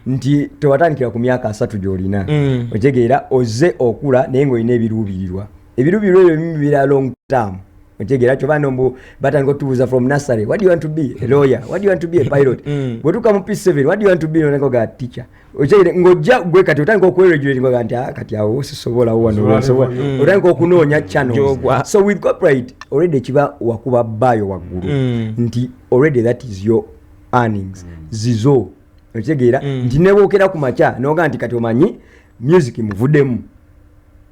nti tewatandikira ku myaka 3 gyolina otegeera ozze okula naye ng'olina ebiruubirirwa ebyo bibira long term otegeera kyo banombo batandika otubuuza from nursery what do you want to be a lawyer, what do you want to be a pilot bwetuka mu P7 what do you want to be nonengoga teacher otegeera ng'ojja gwe kati otandika okweregulate ngoga nti kati awo sisobola wano otandika okunoonya channels so with corporate already kiba wakuba bayo waggulu nti already that is your earnings zizo otegeera nti nebwokera ku makya noga nti kati omanyi music muvuddemu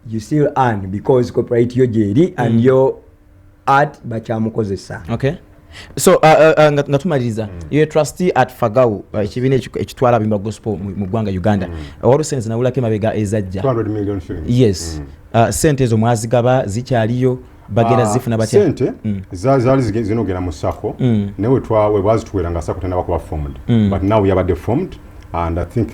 you still earn because corporate yo gyeri and your art bakyamukozesa. Okay. So nga tumaliriza you're trustee at Fagau ekibina ekitwala bimba gospel mu ggwanga Uganda wali sense nawulako emabega ezajja 200 million shillings. Yes. Sente ezo mwazigaba zikyaliyo bagenda zifuna batya sente zaali zinogera mu sako newe bazituwera nga sako tena bakuba formed but now yabadde formed and I think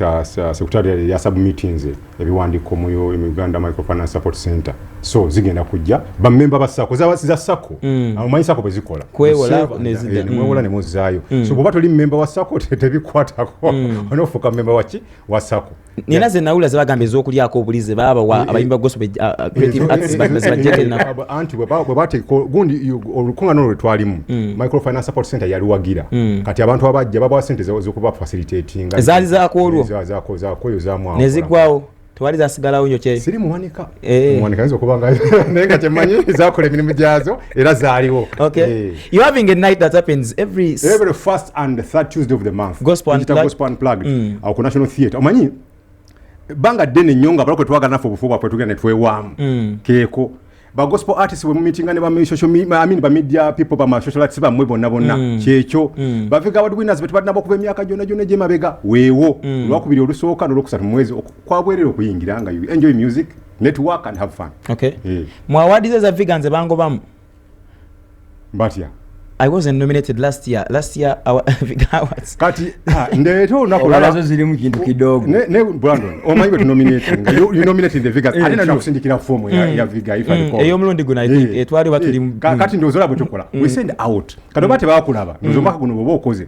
secretary ya submeetings ebiwandiko mu Uganda Microfinance Support Center so zigenda kujja ba member ba sako za sako amanyi sako bezikola kwewola nezidda mwewola ne muzaayo so bwe batoli member wa sako tebikwatako onofuka member wa sako nina ze nawula ze bagamba ez'okulyako obulize baba abayimba gospel creative artists bajjeke na anti bwe bateeka gundi olukuŋŋaana olwo twalimu microfinance support center yaluwagira kati abantu abajja babawa ssente z'okuba facilitating ezaali zaako olwo zaakoyo zaamu nezigwawo tewali zasigalawo nnyo kye siri muwanika muwanika yinza okuba nga naye nga kyemmanyi zaakola emirimu gyazo era zaaliwo. You having a night that happens every first and third Tuesday of the month, Gospel Unplugged awo ku National Theatre. Omanyi banga ddene nnyo nga balako twagala naffe obufu bwaffe tugenda ne twewaamu keeko ba gospel artists bwe mumitinga ne ba social media ba media people ba social artists bamwe bonna kyekyo baviga award winners betubadde nabo kuba emyaka gyonna gye mabega weewo olwakubiri olusooka n'olwokusatu mu mwezi kwabwerera okuyingira nga you enjoy music, network and have fun. Mu awards za Viganze bangobamu batya I wasn't nominated last year our awards kati ndeeto nazo zirimu kintu kidogo ne Brandon omanyi bwe nominating you nominated the Vegas alina na kusindikira form ya Viga if I recall eyo mulundi guna I think etwali batuli kati ndozola bwe tukola we send out kado bate bakulaba ndozo mpaka guno bobo okoze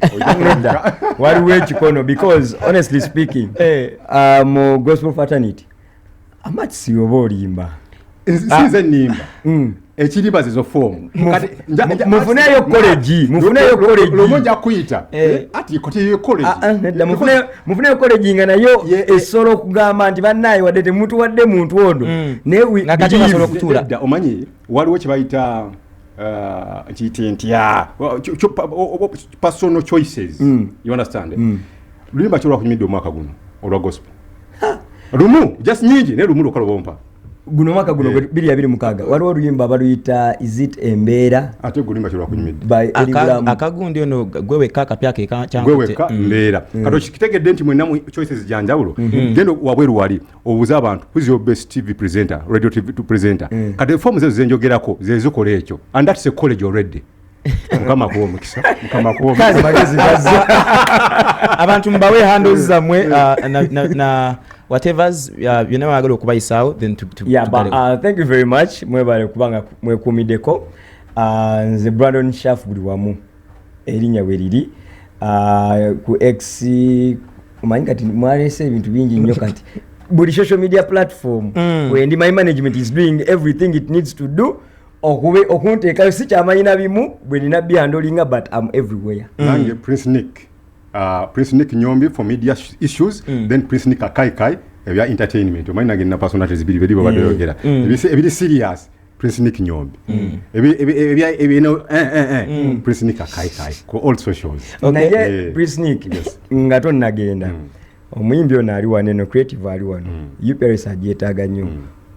waliwo ekikono because honestly speaking mu gospel fraternity amati siyoba olimba size nimba ekiriba zizo form mufuneyo college lomonja kuyita ati kote yo college mufuneyo college nga nayo esolo kugamba nti bannaye wadde temuntu wadde muntu ono newe nakati basolo kutula omanyi waliwo kibayita kitentya personal choices you understand lulimba kyolwa kunyimidde omwaka guno olwa gospel lumu just nyingi ne lumu lokalo bompa guno mwaka guno 2026 waliwo oluyimba baluyita is it embeera ate gulimba kyolwa kunyimidde akagundi ono gwewe kakapya ke gwewe mbeera kato kitegedde nti mwenna choices janjawulo gendo wabweru wali obuza abantu who's your best TV presenter radio TV presenter kati form zezo zenjogerako zezikola ekyo and that's a college already mukama kuwa mukisa kazi magezi abantu mbawe handles zamwe na whatever's you never agalo kubayisao then to thank you very much mwebale kubanga mwekumideko nze Brandon Shaff buli wamu erinya weriri ku X umanyi kati mwalese ebintu bingi nnyo kati buli social media platform when my management is doing everything it needs to do okunteekayo si kyamanyina bimu bwe nina byandolinga but I'm everywhere. Nange Prince Nick Nyombi for media issues then Prince Nick Akaikai ebya entertainment omanyi nange nina personalities biri babadeyogera ebiri serious Prince Nick Nyombi ebya Prince Nick Akaikai ku all socials naye Prince Nick nga tonnagenda omuyimbi ono ali wano eno creative ali wano UPRS agyetaaga nnyo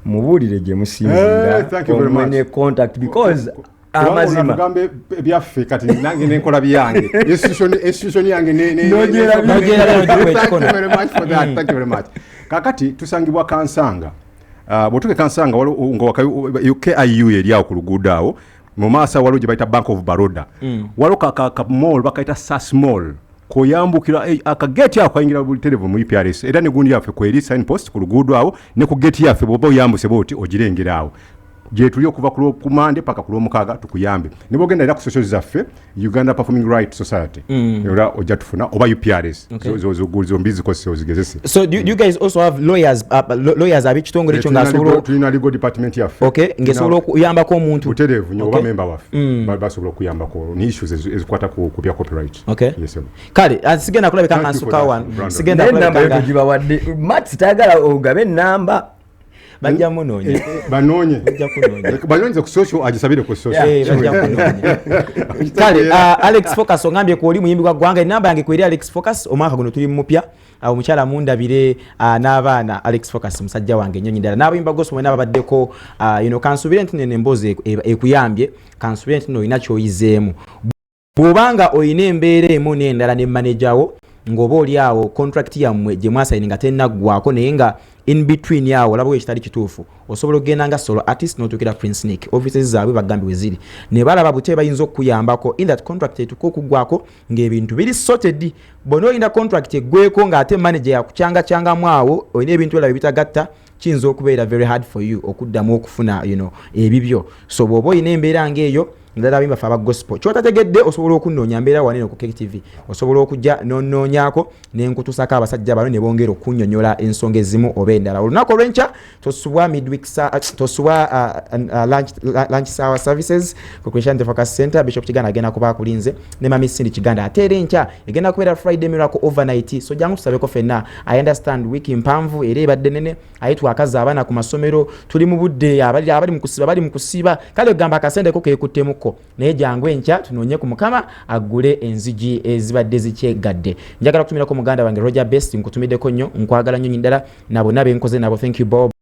mubuulire gye musinzinga omwene contact because amazima tugambe byaffe kati nange nenkola byange institution yange thank you very much kakati tusangibwa Kansanga botuke Kansanga waliwo KIU eryawo ku luguudo awo mu maaso waliwo gye bayita Bank of Baroda waliwo ka mall bakayita SAS Mall koyambukira akageti ako kayingira buli televu mu UPRS era ne gundi yaffe kweri signpost ku luguudo awo ne ku geti yaffe bwoba oyambuse boti ogirengera awo gye tuli okuva ku Mande paka ku Lwomukaga tukuyambe ne bogenda era ku social zaffe Uganda Performing Rights Society era ojja tufuna oba UPRS zo mbizi ko zigezese. So do you guys also have lawyers ab'ekitongole ekyo ngasobola tulina legal department yaffe ngesobola okuyambako omuntu buterevu nyo oba member waffe basobola okuyambako ni issues ezikwata ku bya copyright. Yes kale asigenda kulabika kansuka wano sigenda kulabika gibawadde Matt tagala ogabe namba bajja munonye banonye banonye ku social agisabire ku social bajja kunonye kale Alex Focus ongambye ko oli muyimbi kwa gwanga namba yange kweri Alex Focus omwaka guno tuli mupya omukyala mundabire n'abaana Alex Focus musajja wange nnyonyi ndala n'abayimba gospel mwena babaddeko kansubire nti nene mboze ekuyambye kansubire nti oyina kyoyizeemu bw'obanga oyina embeera emu n'endala ne manager wo ng'oba oli awo contract yammwe gye mwasayininga tennaggwako naye nga in between yawo labwe ekitali kituufu osobola okugenda nga solo artist n'otuukira Prince Nick offices zaabwe bagambi we ziri ne balaba bute bayinza okukuyambako in that contract etuuka okuggwako ng'ebintu biri sorted bona olina contract eggweko ng'ate manager yakucyangamu awo olina ebintu ebirala bitagatta kiyinza okubeera very hard for you okuddamu okufuna ebibyo so bw'oba olina embeera ng'eyo ndala bimba fa ba gospel kyotategedde osobola okunnoonya mbeera wanene ku KTV osobola okujja nonnoonyaako nenkutusako abasajja bano ne bongera okunnyonnyola ensonga ezimu oba endala olunaku olw'enkya tosubwa lunch hour services ku Christian Focus Center Bishop Kiganda agenda kuba akulinze ne Mami Cindy Kiganda ate era enkya egenda kubeera Friday Miracle overnight so jangu tusabeko fenna I understand wiki mpanvu era ebadde nene ayitwa akaza abaana ku masomero tuli mu budde abali mu kusiba kale gamba akasende ko kekuttemuko naye jangu enkya tunoonye ku Mukama agule enzigi ezibadde zikyegadde njagala kutumirako muganda wange Roger Best nkutumiddeko nnyo nkwagala nnyo ndala nabo nabe nkoze nabo thank you Bob